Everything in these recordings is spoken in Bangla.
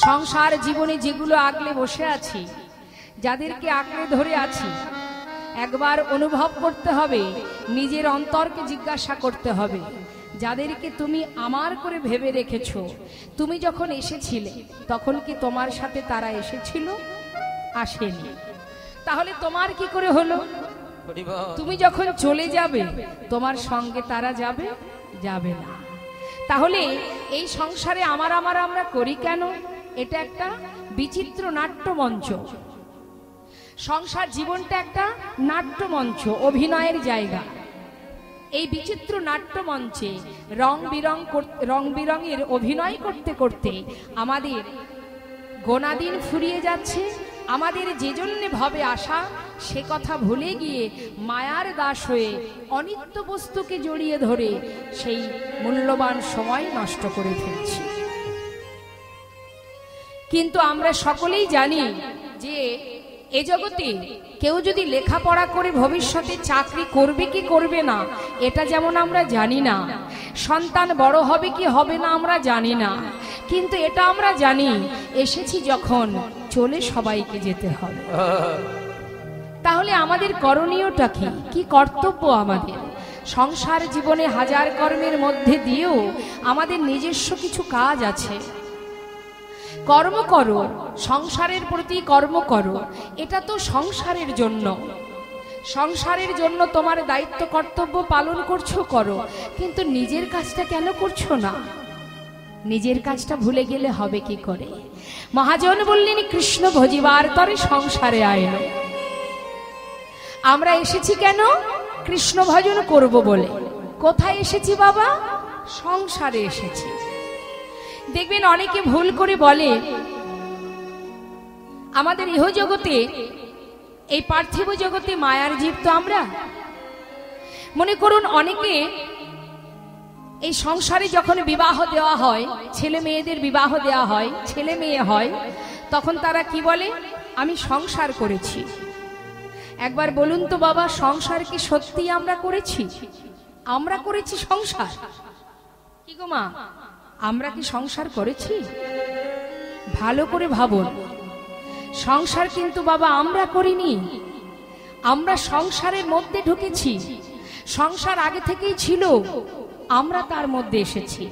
সংসার জীবনে যেগুলো আগলে বসে আছি, যাদেরকে আঁকড়ে ধরে আছি, একবার অনুভব করতে হবে, নিজের অন্তরকে জিজ্ঞাসা করতে হবে, যাদেরকে তুমি আমার করে ভেবে রেখেছো, তুমি যখন এসেছিলে তখন কি তোমার সাথে তারা এসেছিল? আসেনি। তাহলে তোমার কি করে হলো? তুমি যখন চলে যাবে তোমার সঙ্গে তারা যাবে? যাবে না। তাহলে এই সংসারে আমরা করি কেন? এটা একটা বিচিত্র নাট্যমঞ্চ। সংসার জীবনটা একটা নাট্যমঞ্চ, অভিনয়ের জায়গা। এই বিচিত্র নাট্যমঞ্চে রং বিরঙের অভিনয় করতে করতে আমাদের গোনাদিন ফুরিয়ে যাচ্ছে। আমাদের যে জন্য ভবে আসা সে কথা ভুলে গিয়ে মায়ার দাস হয়ে অনিত্য বস্তুকে জড়িয়ে ধরে সেই মূল্যবান সময় নষ্ট করে ফেলছি। কিন্তু আমরা সকলেই জানি যে এ জগতে কেউ যদি লেখাপড়া করে ভবিষ্যতে চাকরি করবে কি করবে না এটা যেমন আমরা জানি না, সন্তান বড় হবে কি হবে না আমরা জানি না, কিন্তু এটা আমরা জানি এসেছি যখন চলে সবাইকে যেতে হবে। তাহলে আমাদের করণীয়টা কি? কি কর্তব্য আমাদের? সংসার জীবনে হাজার কর্মের মধ্যে দিয়েও আমাদের নিজস্ব কিছু কাজ আছে। কর্ম করো, সংসারের প্রতি কর্ম করো, এটা তো সংসারের জন্য। সংসারের জন্য তোমার দায়িত্ব কর্তব্য পালন করছো, করো, কিন্তু নিজের কাজটা কেন করছো না? নিজের কাজটা ভুলে গেলে হবে কি করে? মহাজন বললেন কৃষ্ণ ভজিবার তরে সংসারে আইল। আমরা এসেছি কেন? কৃষ্ণ ভজন করব বলে। কোথায় এসেছি বাবা? সংসারে এসেছি। দেখবেন অনেকে ভুল করে বলে আমাদের ইহ জগতে, এই পার্থিব জগতে মায়ার জীব তো আমরা। মনে করুন অনেকে এই সংসারে যখন বিবাহ দেওয়া হয়, ছেলে মেয়েদের বিবাহ দেওয়া হয়, ছেলে মেয়ে হয়, তখন তারা কি বলে? আমি সংসার করেছি। একবার বলুন তো বাবা, সংসার কি সত্যি আমরা করেছি? আমরা করেছি সংসার? কি গো মা, আমরা কি সংসার করেছি? ভালো করে ভাবুন। সংসার কিন্তু বাবা আমরা করিনি, আমরা সংসারের মধ্যে ঢুকেছি। সংসার আগে থেকেই ছিল, আমরা তার মধ্যে এসেছি।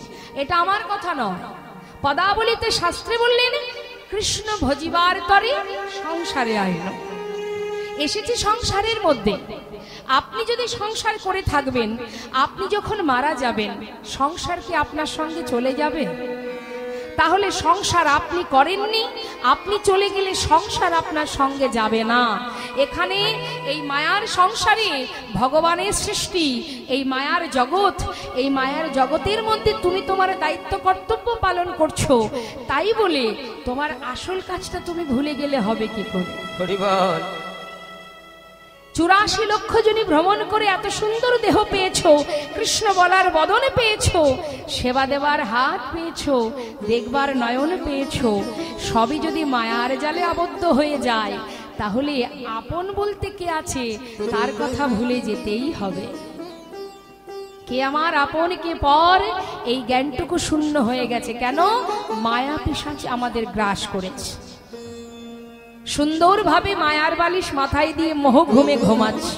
এটা আমার কথা নয়, পদাবলিতে শাস্ত্রে বললেন কৃষ্ণ ভজিবার তরে সংসারে আইল। এসেছি সংসারের মধ্যে। আপনি যদি সংসার করে থাকবেন, আপনি যখন মারা যাবেন সংসার কি আপনার সঙ্গে চলে যাবে? তাহলে সংসার আপনি করেননি, আপনি চলে গেলে সংসার আপনার সঙ্গে যাবে না। এখানে এই মায়ার সংসারে ভগবানের সৃষ্টি, এই মায়ার জগৎ, এই মায়ার জগতের মধ্যে তুমি তোমার দায়িত্ব কর্তব্য পালন করছো, তাই বলে তোমার আসল কাজটা তুমি ভুলে গেলে হবে কি করে? 84 লক্ষ জনী ভ্রমণ করে এত সুন্দর দেহ পেয়েছো, কৃষ্ণ বলার বদনে পেয়েছো, সেবা দেবার হাত পেয়েছো, দেখবার নয়ন পেয়েছো, সবই যদি মায়ার জালে আবদ্ধ হয়ে যায় তাহলে আপন বলতে কে আছে তার কথা ভুলে যেতেই হবে। কে আমার আপন কে পর এই জ্ঞানটুকু শূন্য হয়ে গেছে। কেন? মায়া পিশাচ আমাদের গ্রাস করেছে। সুন্দরভাবে মায়ার বালিশ মাথায় দিয়ে মোহ ঘুমে ঘুমাচ্ছে।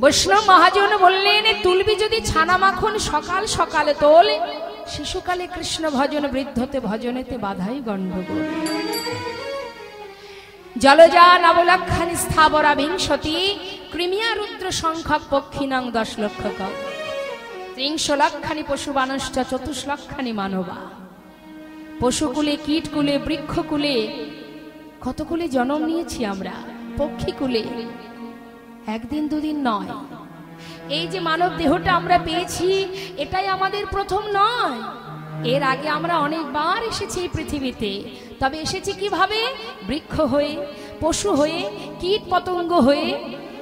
বৈষ্ণব মহাজন বললেন তুলবি যদি ছানা মাখন সকাল সকালে তোল, শিশুকালে কৃষ্ণ ভজন বৃদ্ধতে ভজনেতে বাধাই গণ্ডগোল। জলজা নবলক্ষানি স্থাবরা বিংশতি, কৃমিয়া রুদ্র সংখ্যক পক্ষিনাং 10 লক্ষ কম, 30 লক্ষানি পশু বানশ্চ 24 লক্ষানি মানবা। পশুকুলে, কীটকুলে, বৃক্ষকুলে, কতকুলে জন্ম নিয়েছি আমরা। পক্ষীকুলে, একদিন দুদিন নয়। এই যে মানব দেহটা আমরা পেয়েছি এটাই আমাদের প্রথম নয়। এর আগে আমরা অনেকবার এসেছি এই পৃথিবীতে। তবে এসেছি কিভাবে? বৃক্ষ হয়ে, পশু হয়ে, কীট পতঙ্গ হয়ে।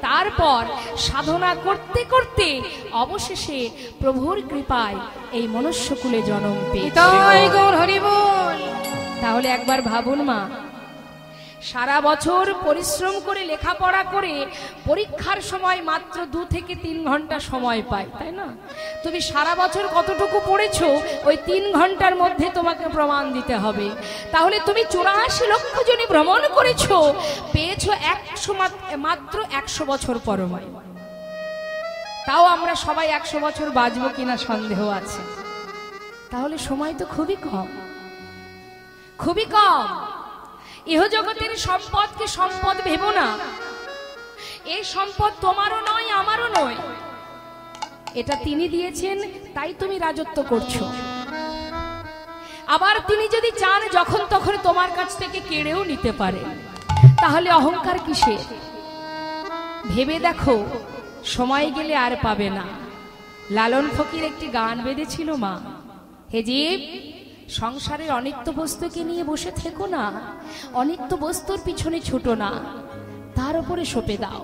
তারপর সাধনা করতে করতে অবশেষে প্রভুর কৃপায় এই মনুষ্যকুলে জন্ম পেয়েছি। তাহলে একবার ভাবুন মা, সারা বছর পরিশ্রম করে লেখাপড়া করে পরীক্ষার সময় মাত্র 2 থেকে 3 ঘন্টা সময় পাই, তাই না? তুমি সারা বছর কতটুকু পড়েছো ওই 3 ঘন্টার মধ্যে তোমাকে প্রমাণ দিতে হবে। তাহলে তুমি 84 লক্ষ জনই ভ্রমণ করেছো, পেয়েছো মাত্র 100 বছর পরমায়। তাও আমরা সবাই 100 বছর বাঁচবো কিনা সন্দেহ আছে। তাহলে সময় তো খুবই কম, খুবই কম। ইহজগতের সম্পদকে সম্পদ ভেবো না। এই সম্পদ তোমারও নয়, আমারও নয়, এটা তিনি দিয়েছেন, তাই তুমি রাজত্ব করছো। আবার তিনি যদি চান যখন তখন তোমার কাছ থেকে কেড়েও নিতে পারে, তাহলে অহংকার কিসের? ভেবে দেখো, সময় গেলে আর পাবে না। লালন ফকির একটি গান বেঁধেছিল, মা হে জীব, সংসারের অনিত্য বস্তুকে নিয়ে বসে থেকো না, অনিত্য বস্তুর পিছনে ছুটো না, তার উপরে সঁপে দাও।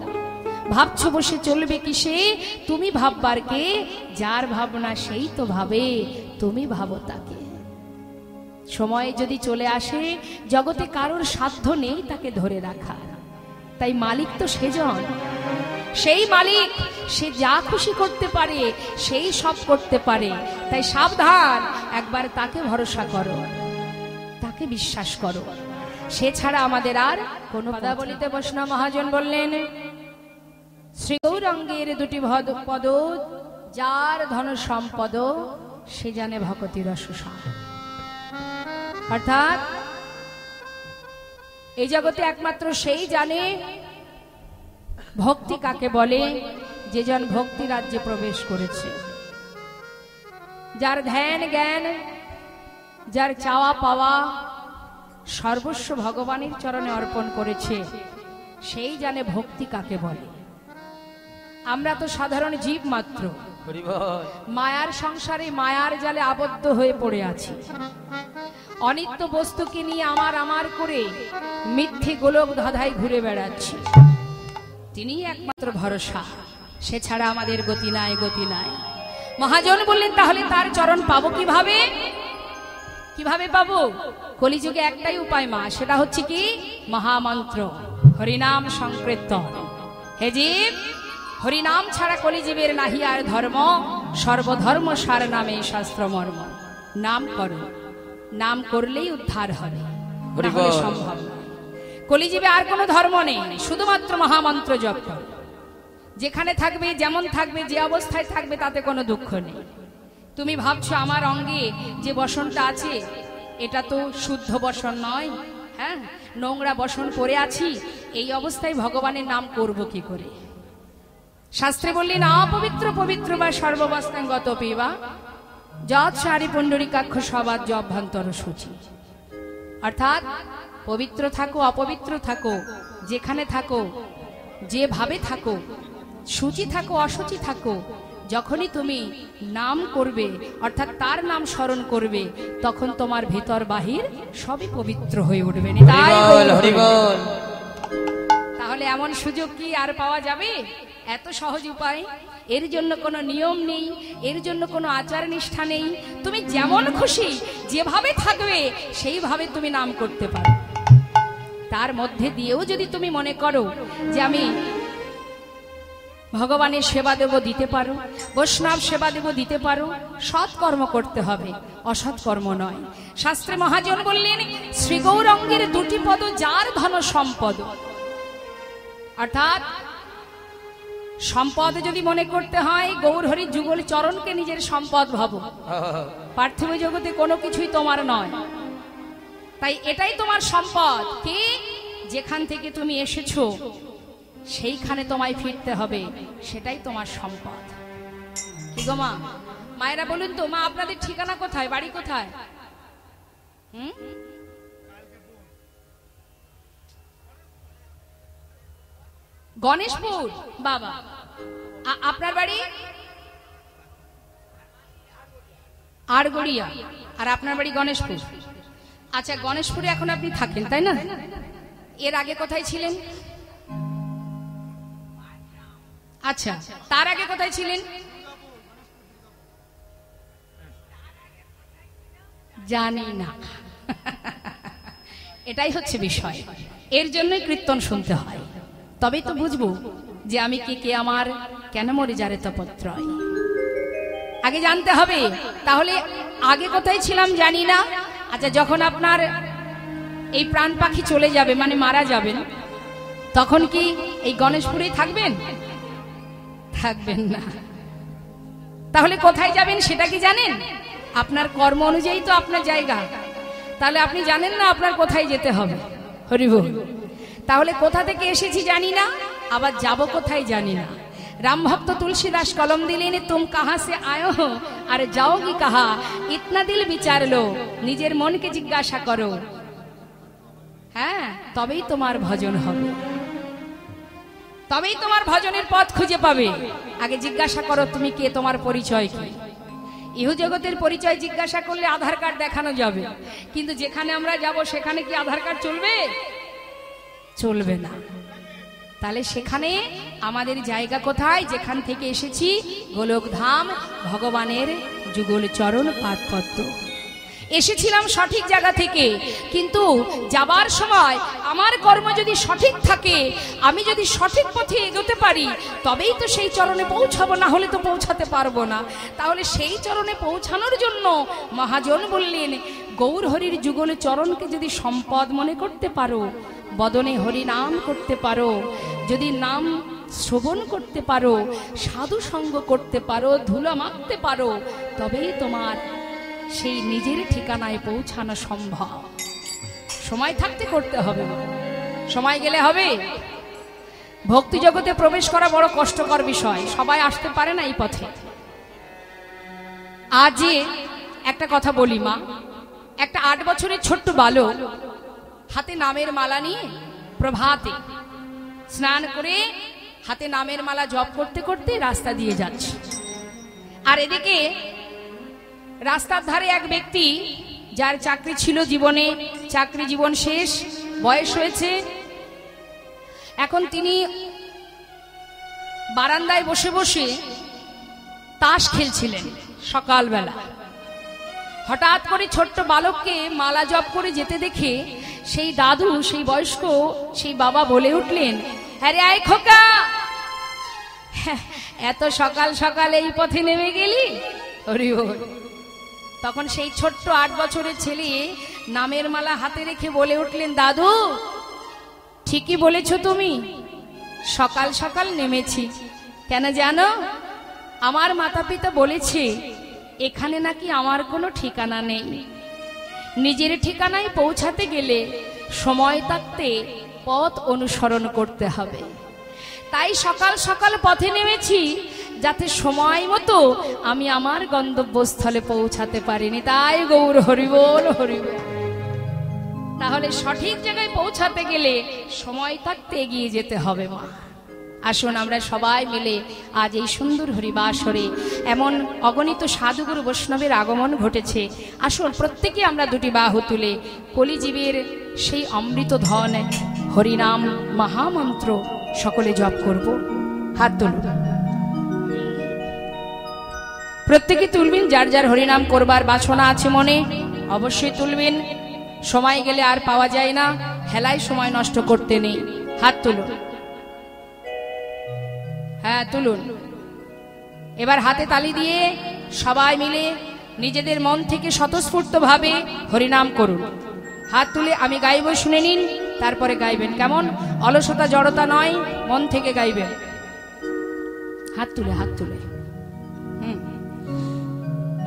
ভাবছো বসে চলবে কিসে, তুমি ভাববার কে? যার ভাবনা সেই তো ভাবে, তুমি ভাবো তাকে। সময় যদি চলে আসে, জগতে কারোর সাধ্য নেই তাকে ধরে রাখা। তাই মালিক তো সেজন, সেই মালিক, সে যা খুশি করতে পারে, সেই সব করতে পারে। তাই সাবধান, একবার তাকে ভরসা করো, তাকে বিশ্বাস করো, সে ছাড়া আমাদের আর কোনো কথা বলিতে বৈষ্ণব মহাজন বললেন, শ্রী গৌরাঙ্গের 2টি পদ, যার ধন সম্পদ, সে জানে ভকতি রস সার। অর্থাৎ এই জগতে একমাত্র সেই জানে ভক্তি কাকে বলে, যে জন ভক্তি রাজ্যে প্রবেশ করেছে, যার ধ্যান জ্ঞান, যার চাওয়া পাওয়া সর্বস্ব ভগবানের চরণে অর্পণ করেছে, সেই জানে ভক্তি কাকে বলে। আমরা তো সাধারণ জীব মাত্র, মায়ার সংসারে মায়ার জালে আবদ্ধ হয়ে পড়ে আছি। অনিত্য বস্তুকে নিয়ে আমার আমার করে মিথ্যে গোলক ধাঁধায় ঘুরে বেড়াচ্ছি। তিনি একমাত্র ভরসা, সে ছাড়া আমাদের গতি নাই, গতি নাই। মহাজন বললেন, তাহলে তার চরণ পাবো কিভাবে? কিভাবে পাবো? কলিযুগে একটাই উপায় মা, সেটা হচ্ছে কি? মহামন্ত্র, হরিনাম সংকীর্তন। হে জীব, হরিনাম ছাড়া কলিজীবের নাহি আর ধর্ম, সর্বধর্ম সার নামে শাস্ত্র মর্ম। নাম করো, নাম করলেই উদ্ধার হবে, সম্ভব। কলিজীবে আর কোনো ধর্ম নেই, শুধুমাত্র মহামন্ত্র জপ করো। যেখানে থাকবে, যেমন থাকবে, যে অবস্থায় থাকবে, তাতে কোনো দুঃখ নেই। তুমি ভাবছো আমার অঙ্গে যে বসনটা আছে, এটা তো শুদ্ধ বসন নয়, হ্যাঁ, নোংরা বসন পরে আছি, এই অবস্থায় ভগবানের নাম করব কি করে? শাস্ত্রে বললেন, অপবিত্র পবিত্র বা সর্ববস্থাঙ্গত পিবা যৎ সারি পুণ্ডরিকাক্ষ সবাদ অভ্যন্তর সূচি। অর্থাৎ পবিত্র থাকো, অপবিত্র থাকো, যেখানে থাকো, যেভাবে থাকো, সূচি থাকো, অসুচি থাকো, যখনই তুমি নাম করবে, অর্থাৎ তার নাম স্মরণ করবে, তখন তোমার ভেতর বাহির সবই পবিত্র হয়ে উঠবে। তাহলে এমন সুযোগ কি আর পাওয়া যাবে? এত সহজ উপায়। এর জন্য কোনো নিয়ম নেই, এর জন্য কোনো আচার নিষ্ঠা নেই। তুমি যেমন খুশি যেভাবে থাকবে সেইভাবে তুমি নাম করতে পারো। তার মধ্যে দিয়েও যদি তুমি মনে করো যে আমি ভগবানের সেবা দেব, দিতে পারো, বৈষ্ণব সেবা দেব, দিতে পারো। সৎ কর্ম করতে হবে, অসৎ কর্ম নয়। শাস্ত্রে মহাজন বললেন, শ্রী গৌরাঙ্গের 2টি পদ, যার ধন সম্পদ। অর্থাৎ সম্পদ যদি মনে করতে হয়, গৌর হরি যুগল চরণকে নিজের সম্পদ ভাবো। পার্থিব জগতে কোনো কিছুই তোমার নয়, তাই এটাই তোমার সম্পদ। কি? যেখান থেকে তুমি এসেছো সেইখানে তোমায় ফিরতে হবে, সেটাই তোমার সম্পদ। কি গো মা, মায়েরা বলুন তো, মা আপনাদের ঠিকানা কোথায়, বাড়ি কোথায়? গণেশপুর। বাবা, আপনার বাড়ি? আড়গড়িয়া। আর আপনার বাড়ি গণেশপুর। আচ্ছা, গণেশপুরে এখন আপনি থাকেন, তাই না? এর আগে কোথায় ছিলেন? আচ্ছা, তার আগে কোথায় ছিলেন? জানি না। এটাই হচ্ছে বিষয়। এর জন্যই কীর্তন শুনতে হয়, তবেই তো বুঝবো যে আমি কে আমার কেন মরে যারে তপত্রয়। আগে জানতে হবে। তাহলে আগে কোথায় ছিলাম জানি না। আচ্ছা, যখন আপনার এই প্রাণ পাখি চলে যাবে, মানে মারা যাবেন, তখন কি এই গণেশপুরেই থাকবেন? থাকবেন না। তাহলে কোথায় যাবেন সেটা কি জানেন? আপনার কর্ম অনুযায়ী তো আপনার জায়গা। তাহলে আপনি জানেন না আপনার কোথায় যেতে হবে। হরি বল। তাহলে কোথা থেকে এসেছি জানি না, আবার যাব কোথায় জানি না। রাম ভক্ত তুলসীদাস কলম দিলেন, তুম কাহা সে আয়ো হো আর যাও কি কাহা, ইতনা দিল বিচার লো, নিজের মনকে জিজ্ঞাসা করো। হ্যাঁ, তবেই তোমার ভজন হবে, তবেই তোমার ভজনের পথ খুঁজে পাবে। আগে জিজ্ঞাসা করো তুমি কে, তোমার পরিচয় কি। ইহু জগতের পরিচয় জিজ্ঞাসা করলে আধার কার্ড দেখানো যাবে, কিন্তু যেখানে আমরা যাব সেখানে কি আধার কার্ড চলবে? চলবে না। তাহলে সেখানে আমাদের জায়গা কোথায়? যেখান থেকে এসেছি, গোলকধাম, ভগবানের যুগল চরণ পাদপদ্ম। এসেছিলাম সঠিক জায়গা থেকে, কিন্তু যাবার সময় আমার কর্ম যদি সঠিক থাকে, আমি যদি সঠিক পথে এগোতে পারি, তবেই তো সেই চরণে পৌঁছাবো, না হলে তো পৌঁছাতে পারবো না। তাহলে সেই চরণে পৌঁছানোর জন্য মহাজন বললেন, গৌর হরির যুগল চরণকে যদি সম্পদ মনে করতে পারো, বদনে হরি নাম করতে পারো, যদি নাম শ্রবণ করতে পারো, সাধু সঙ্গ করতে পারো, ধুলা মাখতে পারো, তবেই তোমার সেই নিজের ঠিকানায় পৌঁছানো সম্ভব। সময় থাকতে করতে হবে, সময় গেলে হবে। ভক্তি জগতে প্রবেশ করা বড় কষ্টকর বিষয়, সবাই আসতে পারে না এই পথে। আজ একটা কথা বলি মা, একটা 8 বছরের ছোট্ট বালক হাতে নামের মালা নিয়ে প্রভাতে স্নান করে হাতে নামের মালা জপ করতে করতে রাস্তা দিয়ে যাচ্ছে। আর এদিকে রাস্তার ধারে এক ব্যক্তি, যার চাকরি ছিল জীবনে, চাকরি জীবন শেষ, বয়স হয়েছে, এখন তিনি বারান্দায় বসে বসে তাস খেলছিলেন সকালবেলা। হঠাৎ করে ছোট্ট বালককে মালা জপ করে যেতে দেখে সেই দাদু, সেই বয়স্ক সেই বাবা বলে উঠলেন, আরে আয় খোকা, এত সকাল সকাল এই পথে নেমে গেলি? হরি বল। তখন সেই ছোট্ট 8 বছরের ছেলে নামের মালা হাতে রেখে বলে উঠলেন, দাদু ঠিকই বলেছ তুমি, সকাল সকাল নেমেছি। কেন জানো? আমার মাতা পিতা বলেছে এখানে নাকি আমার কোনো ঠিকানা নেই, নিজের ঠিকানায় পৌঁছাতে গেলে সময় থাকতে পথ অনুসরণ করতে হবে। তাই সকাল সকাল পথে নেমেছি, যাতে সময় মতো আমি আমার গন্তব্যস্থলে পৌঁছাতে পারিনি। তাই গৌর হরিবোল হরিবোল। তাহলে সঠিক জায়গায় পৌঁছাতে গেলে সময় থাকতে এগিয়ে যেতে হবে মা। আসুন আমরা সবাই মিলে আজ এই সুন্দর হরিবাসরে এমন অগণিত সাধুগুরু বৈষ্ণবের আগমন ঘটেছে। আসুন প্রত্যেকে আমরা দুটি বাহু তুলে কলিজীবের সেই অমৃত ধন হরিনাম মহামন্ত্র সকলে জপ করব। হাত তুলুন, প্রত্যেকে তুলবেন। যার যার হরিনাম করবার বাসনা আছে মনে, অবশ্যই তুলবেন। সময় গেলে আর পাওয়া যায় না, হেলায় সময় নষ্ট করতে নেই। হাত তুলুন, হ্যাঁ তুলুন। এবার হাতে তালি দিয়ে সবাই মিলে নিজেদের মন থেকে স্বতঃস্ফূর্ত ভাবে হরিনাম করুন। হাত তুলে আমি গাইব, শুনে নিন, তারপরে গাইবেন। কেমন? অলসতা জড়তা নয়, মন থেকে গাইবেন। হাত তুলে, হাত তুলে।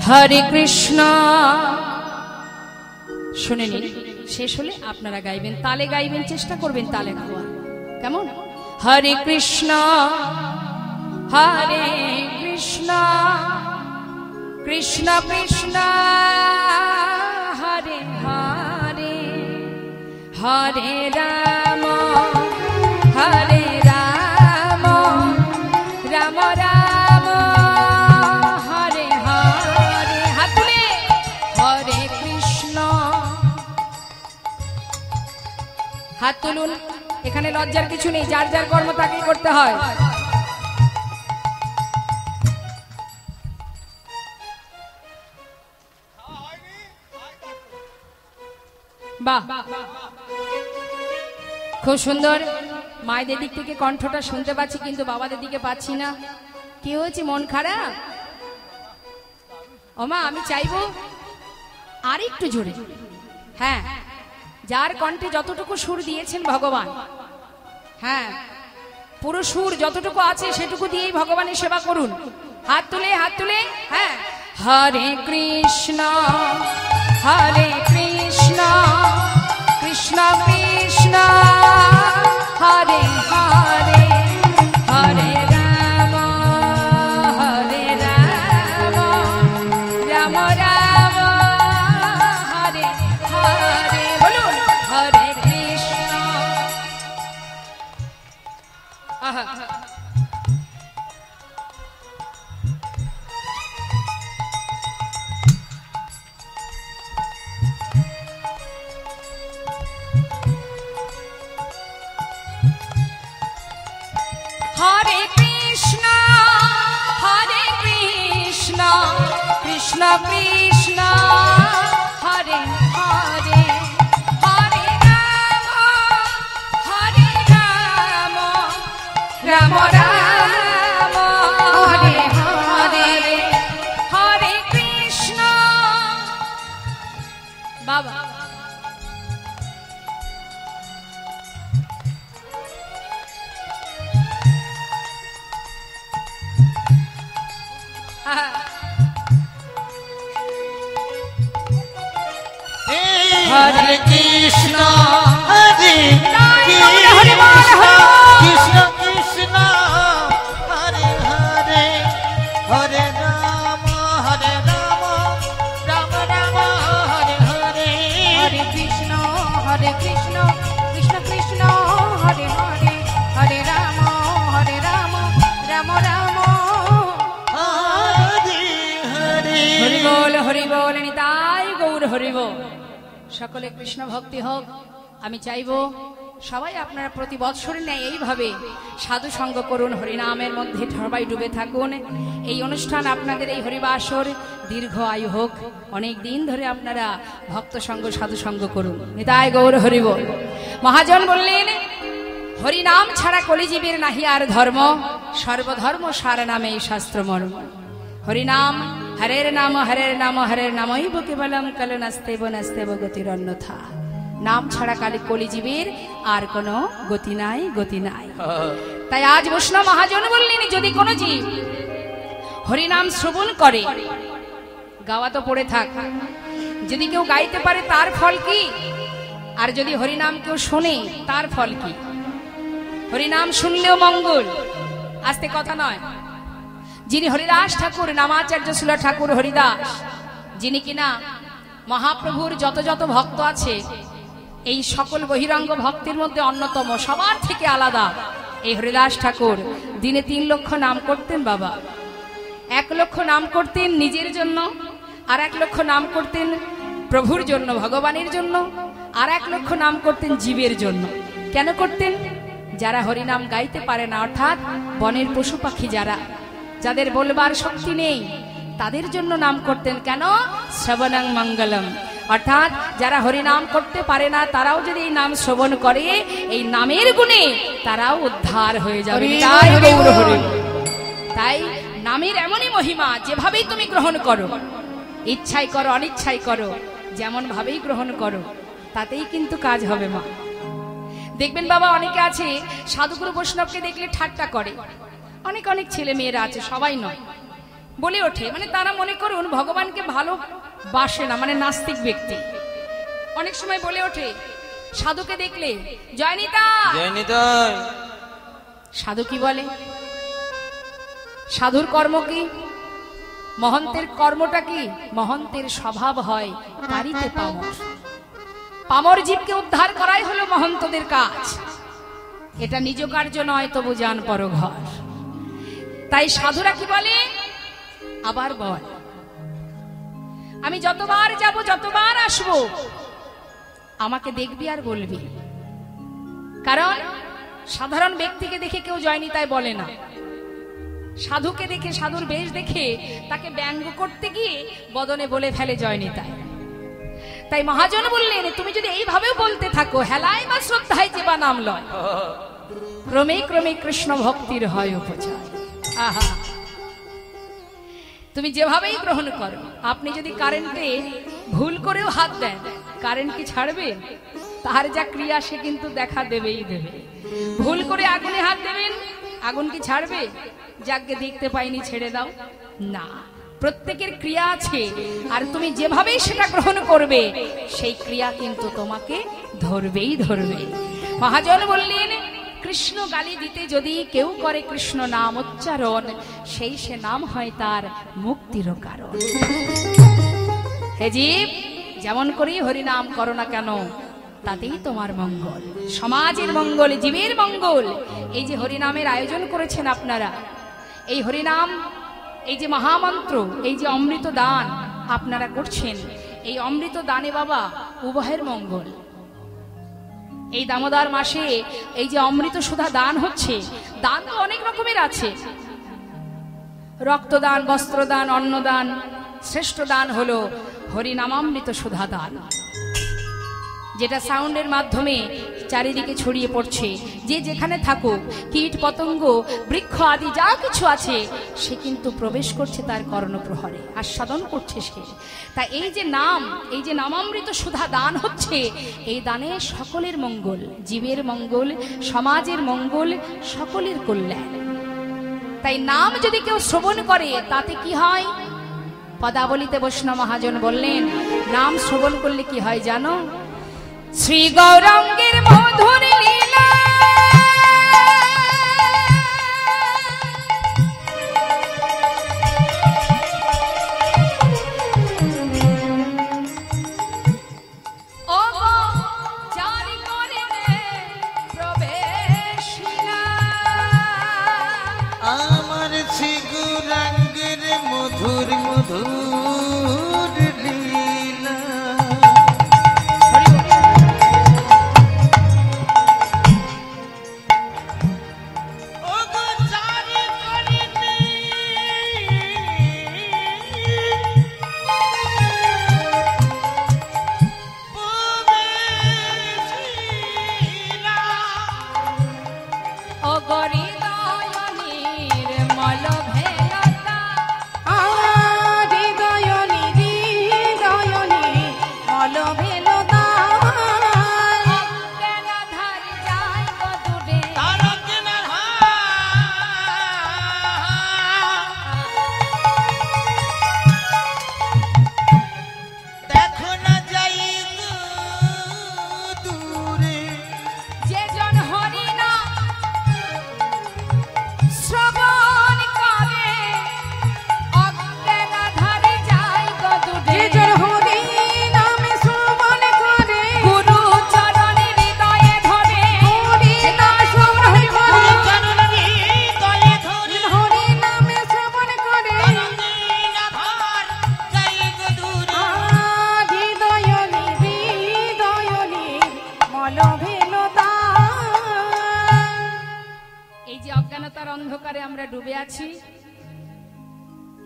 হরে কৃষ্ণ, শুনে নিন, শেষ হলে আপনারা গাইবেন, তালে গাইবেন, চেষ্টা করবেন তালে গাওয়ার। কেমন? হরে কৃষ্ণ হরে কৃষ্ণ কৃষ্ণ কৃষ্ণ হরে হরে, হরে রাম হরে রাম, রাম রাম হরে হরে। হাত তুলে হরে কৃষ্ণ। হাত তুলুন, এখানে লজ্জার কিছু নেই, যার যার কর্ম তাকেই করতে হয়। বাহ, খুব সুন্দর মায়েদের দিক থেকে কণ্ঠটা শুনতে পাচ্ছি, কিন্তু বাবাদের দিকে পাচ্ছি না। কি হয়েছে, মন খারাপ? ওমা আমি চাইবো আর একটু জোরে। হ্যাঁ, যার কণ্ঠে যতটুকু সুর দিয়েছেন ভগবান, হ্যাঁ পুরো সুর যতটুকু আছে সেটুকু দিয়েই ভগবানের সেবা করুন। হাত তুলে, হাত তুলে। হ্যাঁ, হরে কৃষ্ণ হরে কৃষ্ণ কৃষ্ণ কৃষ্ণ হরে হরে, হরে রাম হরে রাম রাম রাম হরে হরে। বলুন হরে কৃষ্ণ। আহা, হরে কৃষ্ণ কৃষ্ণ কৃষ্ণ হরে হরে, হরে রাম রাম রাম হরে হরে, হরে কৃষ্ণ। বাবা হরে কৃষ্ণ হরে কৃষ্ণ কৃষ্ণ হরে হরে, হরে রাম রাম রাম হরে হরে, হরে কৃষ্ণ কৃষ্ণ কৃষ্ণ হরে হরে, হরে রাম রাম রাম হরে হরে। হরি বল হরি বল, নিতাই গৌর হরি বল। সকলে কৃষ্ণ ভক্তি হোক। আমি চাইবো সবাই আপনারা প্রতি বৎসরে নেয় এইভাবে সাধু সঙ্গ করুন, হরিনামের মধ্যে সবাই ডুবে থাকুন। এই অনুষ্ঠান আপনাদের এই হরিবাসর দীর্ঘ আয়ু হোক, অনেক দিন ধরে আপনারা ভক্ত সঙ্গ সাধু সঙ্গ করুন। নিতাই গৌর হরি বল। মহাজন বললেন, হরিনাম ছাড়া কলিজীবের নাহি আর ধর্ম, সর্বধর্ম সার নামে এই শাস্ত্র মর্ম। হরিনাম হরের নাম হরের নামইব কেবলম কালো নাস্তেব নাস্তেব গতির অন্যথা। নাম ছাড়া কালী কলিজীবের আর কোনো গতি নাই, গতি নাই। তাই আজ বৈষ্ণব মহাজন বললেন, যদি কোনো জীব হরিনাম শ্রবণ করে, গাওয়া তো পড়ে থাক, যদি কেউ গাইতে পারে তার ফল কি, আর যদি হরিনাম কেউ শোনে তার ফল কি? হরিনাম শুনলেও মঙ্গল, আস্তে কথা নয়। যিনি হরিদাস ঠাকুর, নামাচার্য শিল ঠাকুর হরিদাস, যিনি কিনা মহাপ্রভুর যত যত ভক্ত আছে এই সকল বহিরঙ্গ ভক্তের মধ্যে অন্যতম, সবার থেকে আলাদা এই হরিদাস ঠাকুর দিনে 3 লক্ষ নাম করতেন। বাবা 1 লক্ষ নাম করতেন নিজের জন্য, আর 1 লক্ষ নাম করতেন প্রভুর জন্য, ভগবানের জন্য, আর 1 লক্ষ নাম করতেন জীবের জন্য। কেন করতেন? যারা হরিনাম গাইতে পারে না, অর্থাৎ বনের পশু পাখি যাদের বলবার শক্তি নেই, তাদের জন্য নাম করতেন। কেন? শ্রবণং মঙ্গলম, অর্থাৎ যারা হরিনাম করতে পারে না তারাও যদি এই নাম শ্রবণ করে, এই নামের গুণে তারাও উদ্ধার হয়ে যাবে। তাই নামের এমনই মহিমা, যেভাবেই তুমি গ্রহণ করো, ইচ্ছাই করো অনিচ্ছাই করো, যেমন ভাবেই গ্রহণ করো, তাতেই কিন্তু কাজ হবে মা। দেখবেন বাবা, অনেকে আছে সাধুগুরু বৈষ্ণবকে দেখলে ঠাট্টা করে, অনেক অনেক ছেলে মেয়েরা আছে, সবাই নয়, বলে ওঠে, মানে তারা মনে করুন ভগবানকে ভালো বাসে না, মানে নাস্তিক ব্যক্তি। অনেক সময় বলে ওঠে সাধুকে দেখলে, জয় নিতাই জয় নিতাই। সাধু কি বলে? সাধুর কর্ম কি? মহন্তের কর্মটা কি? মহন্তের স্বভাব হয় পারিতে পামর। পামর জীবকে উদ্ধার করাই হলো মহন্তদের কাজ। এটা নিজ কার্য নয়, তবু যান পরঘর। তাই সাধুরা কি বলে? আবার বল, আমি যতবার যাব যতবার আসব আমাকে দেখবি আর বলবি। কারণ সাধারণ ব্যক্তিকে দেখে কেউ জয় নিতাই বলে না, সাধুকে দেখে, সাধুর বেশ দেখে তাকে ব্যঙ্গ করতে গিয়ে বদনে বলে ফেলে জয় নিতাই। তাই মহাজন বললেন, তুমি যদি এইভাবেও বলতে থাকো, হেলায় বা শ্রদ্ধায় যে বা নাম লয়, ক্রমে ক্রমে কৃষ্ণ ভক্তির হয় উপচয়। আহা, তুমি যেভাবেই গ্রহণ করো। আপনি যদি কারেন্টে ভুল করেও হাত দেন, কারেন্ট কি ছাড়বে? তার যা ক্রিয়া সে কিন্তু দেখা দেবেই দেবে। ভুল করে আগুনে হাত দেবেন, আগুন কি ছাড়বে? যাকে দেখতে পাইনি ছেড়ে দাও, না। প্রত্যেকের ক্রিয়া আছে, আর তুমি যেভাবেই সেটা গ্রহণ করবে সেই ক্রিয়া কিন্তু তোমাকে ধরবেই ধরবে। মহাজন বললেন, কৃষ্ণ গালি দিতে যদি কেউ করে কৃষ্ণ নাম উচ্চারণ, সেই সে নাম হয় তার মুক্তির কারণ। হে জীব, যেমন করেই হরিনাম করো না কেন, তাতেই তোমার মঙ্গল, সমাজের মঙ্গল, জীবের মঙ্গল। এই যে হরিনামের আয়োজন করেছেন আপনারা, এই হরিনাম, এই যে মহামন্ত্র, এই যে অমৃত দান আপনারা করছেন, এই অমৃত দানে বাবা উভয়ের মঙ্গল। এই দামোদর মাসে এই যে অমৃত সুধা দান হচ্ছে, দান তো অনেক রকমের আছে, রক্তদান, বস্ত্রদান, অন্নদান, শ্রেষ্ঠ দান হলো হরিনামামৃত সুধা দান, যেটা সাউন্ডের মাধ্যমে চারিদিকে ছড়িয়ে পড়ছে। যে যেখানে থাকুক, কীট পতঙ্গ, বৃক্ষ আদি যা কিছু আছে, সে কিন্তু প্রবেশ করছে তার কর্ণপ্রহরে, আস্বাদন করছে সে। তা এই যে নাম, এই যে নামামৃত সুধা দান হচ্ছে, এই দানে সকলের মঙ্গল, জীবের মঙ্গল, সমাজের মঙ্গল, সকলের কল্যাণ। তাই নাম যদি কেউ শ্রবণ করে তাতে কি হয়? পদাবলিতে বৈষ্ণব মহাজন বললেন, নাম শ্রবণ করলে কি হয় জানো? শ্রী গৌরাঙ্গের মধুর লীলা, আমার শ্রী গৌরাঙ্গের মধুর মধুর লীলা।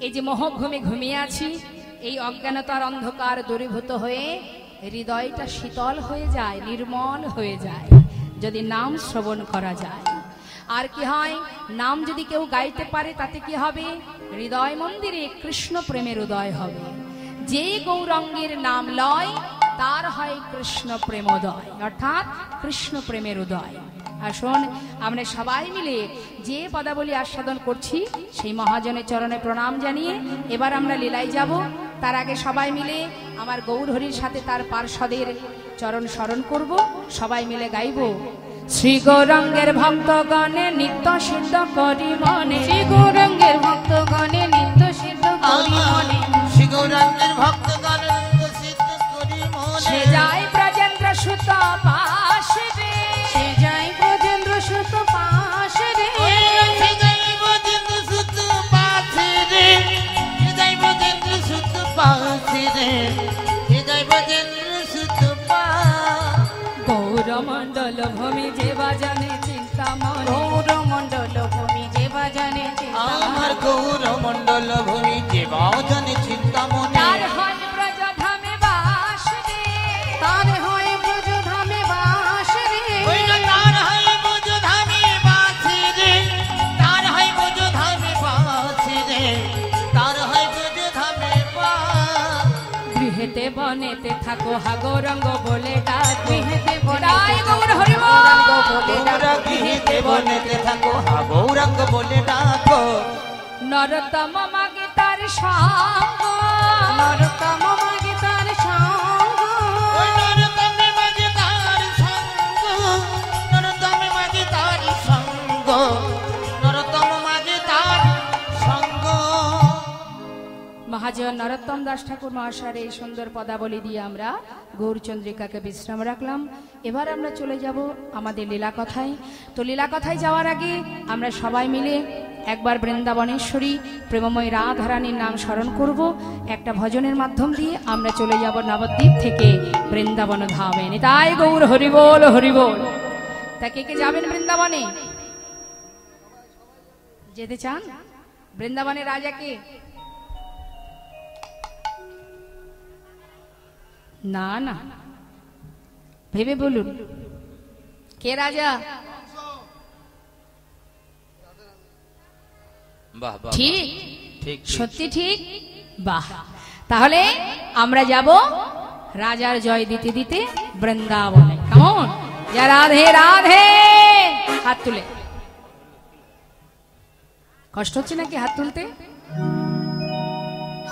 এই যে মোহঘুমে ঘুমিয়ে আছি, এই অজ্ঞানতার অন্ধকার দূরীভূত হয়ে হৃদয়টা শীতল হয়ে যায়, নির্মল হয়ে যায় যদি নাম শ্রবণ করা যায়। আর কি হয়? নাম যদি কেউ গাইতে পারে তাতে কি হবে? হৃদয় মন্দিরে কৃষ্ণ প্রেমের উদয় হবে। যে গৌরাঙ্গের নাম লয় তার হয় কৃষ্ণ প্রেমোদয়, অর্থাৎ কৃষ্ণ প্রেমের উদয়। আসুন আমরা সবাই মিলে যে পদাবলী আস্বাদন করছি সেই মহাজনের চরণে প্রণাম জানিয়ে এবার আমরা লীলায় যাব। তার আগে সবাই মিলে আমার গৌরহরির সাথে তার পার্ষদের চরণ স্মরণ করব, সবাই মিলে গাইব। শ্রী গৌরাঙ্গের ভক্তগণে নিত্য সিদ্ধ করি মনে, শ্রী গৌরাঙ্গের ভক্তগণে নিত্য সিদ্ধ করি মনে, শ্রী গৌরাঙ্গের ভক্তগণে নিত্য সিদ্ধ করি মনে। সে যায় ব্রজেন্দ্র সুত পাশ রে, সে যায় ব্রজেন্দ্র সুত পাশ রে, সে যায় ব্রজেন্দ্র সুত পাশ রে, সে যায় ব্রজেন্দ্র সুত পাশ রে, সে যায় ব্রজেন্দ্র সুত পাশ। গৌরমণ্ডল ভূমি যে বাজানে চিন্তা মনে, গৌরমণ্ডল ভূমি যে বাজানে আমার গৌরমণ্ডল ভূমি যে বাজানে চিন্তা মনে। তার হয় ব্রজধামে বাস রে, বনেতে থাকো হা গৌরাঙ্গ বলে ডাকো গৃহেতে তাই গৌর হরি বল। গৌরাঙ্গ বলে তোমরা ডাকো গৃহেতে বনেতে থাকো হা গৌরাঙ্গ বলে ডাকো নরতম মাগে তার সঙ্গ নরতম মাগে তার সঙ্গ ওই নরতমে মাঝে তার সঙ্গ নরতমে মাঝে তার সঙ্গ নরতম মাঝে তার সঙ্গ মহাজন নরোত্তম দাস ঠাকুর মহাশয়ের এই সুন্দর পদাবলী দিয়ে আমরা গৌরচন্দ্রিকাকে বিশ্রাম রাখলাম। এবার আমরা চলে যাব আমাদের লীলা কথায়। তো লীলা কথায় যাওয়ার আগে আমরা সবাই মিলে একবার বৃন্দাবনেশ্বরী প্রেমময় রাধারানীর নাম স্মরণ করব। একটা ভজনের মাধ্যম দিয়ে আমরা চলে যাব নবদ্বীপ থেকে বৃন্দাবন ধামে। তাই গৌর হরিবোল হরিবোল। তা কে কে যাবেন বৃন্দাবনে? যেতে চান? বৃন্দাবনের রাজাকে না না ভেবে বলুন কে রাজা? বাহ বাহ ঠিক ঠিক সত্যি ঠিক বাহ। তাহলে আমরা যাব রাজার জয় দিতে দিতে বৃন্দাবনে। কেমন? যা রাধে রাধে হাত তুলে। কষ্ট হচ্ছে নাকি হাত তুলতে?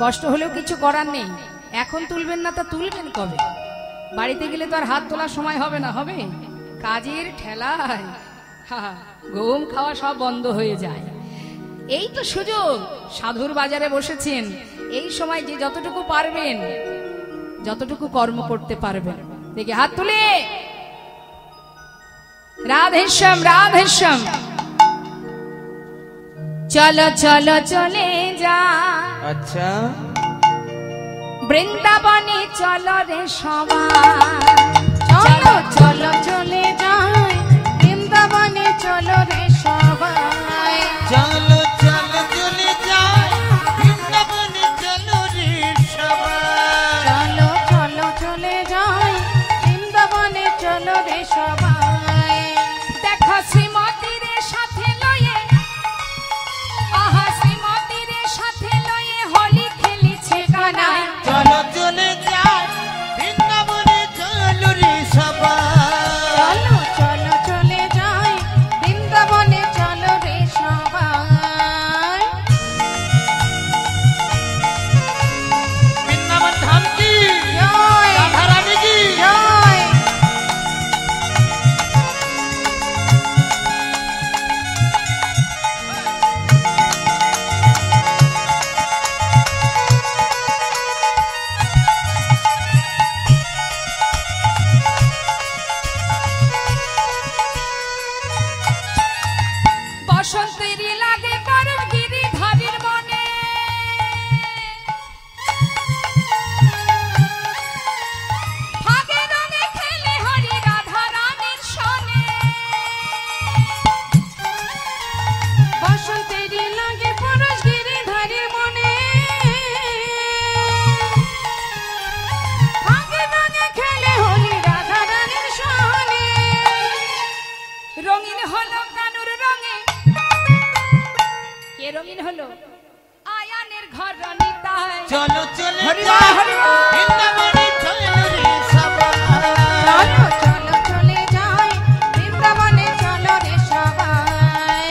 কষ্ট হলেও কিছু করার নেই। এখন তুলবেন না তা তুলবেন কবে? বাড়িতে গেলে তো আর হাত তোলার সময় হবে না। হবে কাজের ঠেলায় গম খাওয়া সব বন্ধ হয়ে যায়। এই তো সুযোগ। সাধুর বাজারে বসেছেন, এই সময় যে যতটুকু পারবেন যতটুকু কর্ম করতে পারবেন দেখে হাত তুলে রাধেশ্যাম রাধেশ্যাম চলো চলো চলে যা আচ্ছা বৃন্দাবনে চলো রে সবাই। চলো চলো চলে যাই বৃন্দাবনে চলো রে সবাই চলো চলো চলে যাই বৃন্দাবনে চলো রে সবাই চলো চলো চলে যাই বৃন্দাবনে চলো রে সবাই দেখো শ্রীমতীর সাথে লয়ে আহা শ্রীমতীর সাথে লয়ে হোলি খেলিছে কানাই। চলো চলে যাই বৃন্দাবনে চলো রে সবাই চলো চলো চলে যাই বৃন্দাবনে চলো রে সবাই বৃন্দাবন ধাম কি জয় রাধা রানী কি জয় বসন্তের লাগে করম গিরিধারীর মনে ফাগে রঙে খেলে হরি রাধা রানীর সনে। বসন্তেরই লাগে পরশ গিরিধারীর মনে ভাগে ভাগে খেলে হোলি রাধা রানীর সনে রঙিন হলো কানুর রঙে। কে রঙিন হলো? আয়ানের ঘর রনিতায়। চলো চলে হরি যাই বল, হরি বল। বৃন্দাবনে চলো রে সবাই চলো চলো চলে যাই বৃন্দাবনে চলো রে সবাই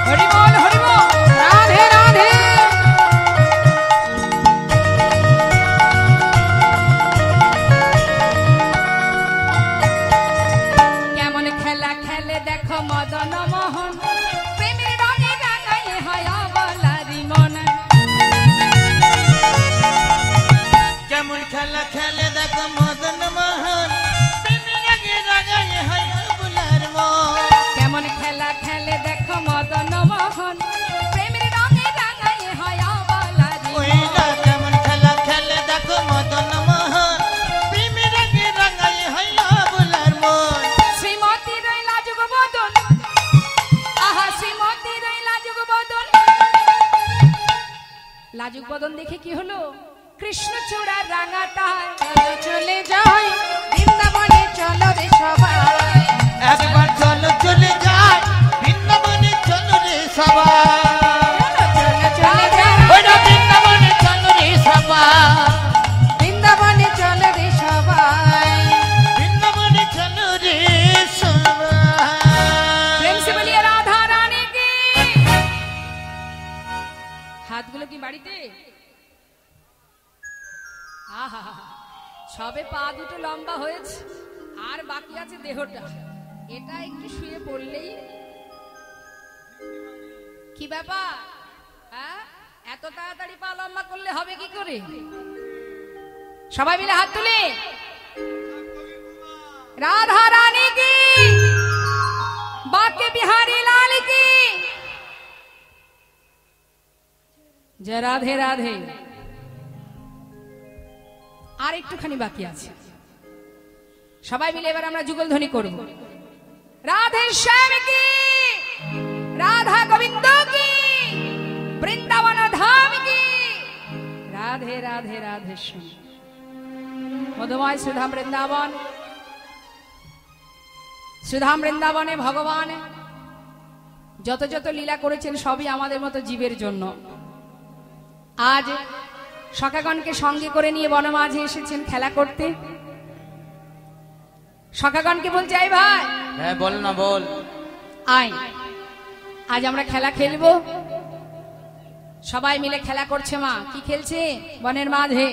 হরি বল হরি বল। রাধে রাধে কেমন খেলা খেলে দেখো মদন মোহন প্রেমের রঙে রাঙায় হয় বলারি মন। কেমন খেলা খেলে দেখো মদন মোহন প্রেমের রঙে রাঙায় হয় বুলার মন কেমন খেলা খেলে দেখো মদন মোহন প্রেমের রঙে রাঙায় হয় বলারি ওই মন। না কেমন খেলা খেলে দেখো মদন মোহন প্রেমের রঙে রাঙায় হয় বুলার মন শ্রীমতী রইলা যুগ বদন আহা শ্রীমতী রইলা যুগ বদন। লাজুক বদন দেখে কি হলো? কৃষ্ণচূড়া রাঙাটায় চলো চলে যাই বৃন্দাবনে চলো রে সবাই একবার চলো চলে যাই বৃন্দাবনে চলো রে সবাই চলো চলে যাই ওই না বৃন্দাবনে চলো রে সবাই বৃন্দাবনে চলো রে সবাই বৃন্দাবনে চলো রে সবাই প্রেম সে বলিয়ে রাধা রানী কি হাতগুলো কি বাড়িতে আহা সবে পা দুটো লম্বা হয়েছে আর বাকি আছে দেহটা এটা একটু শুয়ে পড়লেই কি ব্যাপার হ্যাঁ এত তাড়াতাড়ি পা লম্বা করলে হবে কি করে সবাই মিলে হাত তুলে রাধা রানী কি बाके बिहारी लाल की जय राधे राधे আর একটুখানি বাকি আছে সবাই মিলে এবার আমরা যুগল ধ্বনি করব রাধে শ্যাম কি রাধা গোবিন্দ কি বৃন্দাবন ধাম কি রাধে রাধে রাধে শ্যাম মধুময় সুধাম বৃন্দাবন সুধাম বৃন্দাবনে ভগবান যত যত লীলা করেছেন সবই আমাদের মতো জীবের জন্য আজ সখাগণকে সঙ্গে করে নিয়ে বনমাঝে এসেছেন খেলা করতে সখাগণকে বলছে আই ভাই হ্যাঁ বল না বল আয় আজ আমরা খেলা খেলবো সবাই মিলে খেলা করছে মা কি খেলছে বনের মাঝে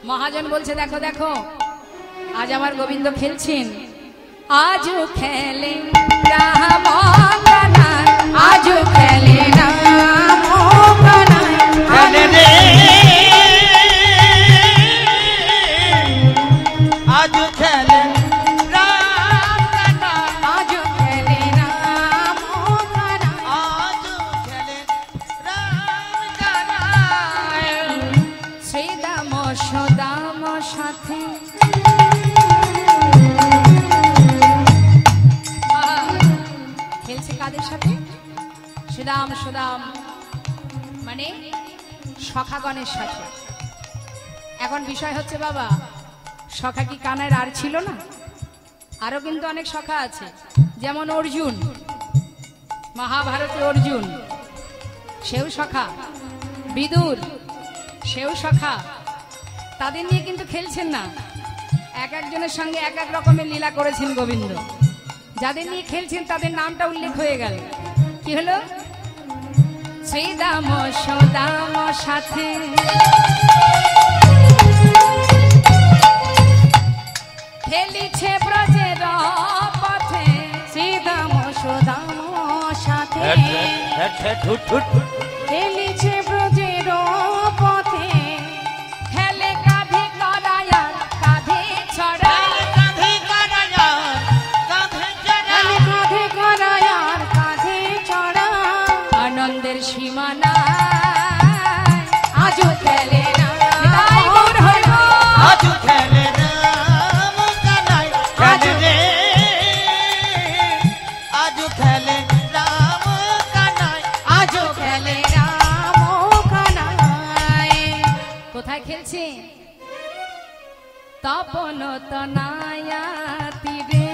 মহাজন বলছে দেখো দেখো আজ আমার গোবিন্দ খেলছেন आजू खेले राम आजू खेले राम आजू खेले आजू खेले राम आजू खेले राम श्री दाम सदाम साथे খেলছে কাদের সাথে সুদাম সুদাম মানে সখাগণের সাথে এখন বিষয় হচ্ছে বাবা সখা কি কানায় আর ছিল না আরো কিন্তু অনেক সখা আছে যেমন অর্জুন মহাভারতে অর্জুন সেও সখা বিদুর সেও সখা তাদের নিয়ে কিন্তু খেলছেন না এক একজনের সঙ্গে এক এক রকমের লীলা করেছেন গোবিন্দ যাদের নিয়ে খেলছেন তাদের নামটা উল্লেখ হয়ে গেল কি হলো শ্রীদাম সদাম সাথে খেলিছে ব্রজের পথে শ্রীদাম সুদাম সাথে খেলিছে ব্রজের পথে খেলে কাঁধে করায়ার কাঁধে ছড়া কাঁধে করায়ার কাঁধে চড়া আনন্দের সীমানা আজও খেলে आजू खेले राम कन्हैया खेले रे आजू खेले राम कन्हैया আজও খেলে রাম কানাই কোথায় খেলছে তপন তনায়া তীরে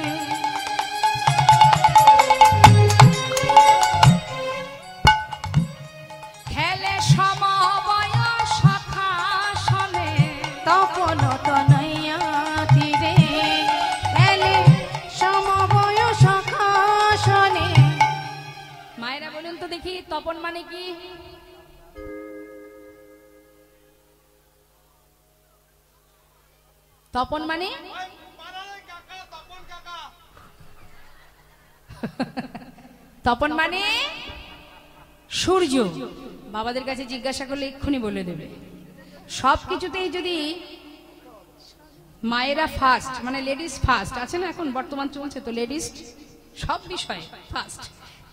খেলে সমবয় সখা সনে তপন তনয়া তীরে খেলে সমবয় সখা শনে মায়েরা বলুন তো দেখি তপন মানে কি তপন মানে তপন মানে সূর্য বাবাদের কাছে জিজ্ঞাসা করলে এক্ষুনি বলে দেবে সবকিছুতেই যদি মায়েরা ফার্স্ট মানে লেডিস ফার্স্ট আছে না এখন বর্তমান চলছে তো লেডিস সব বিষয়ে ফার্স্ট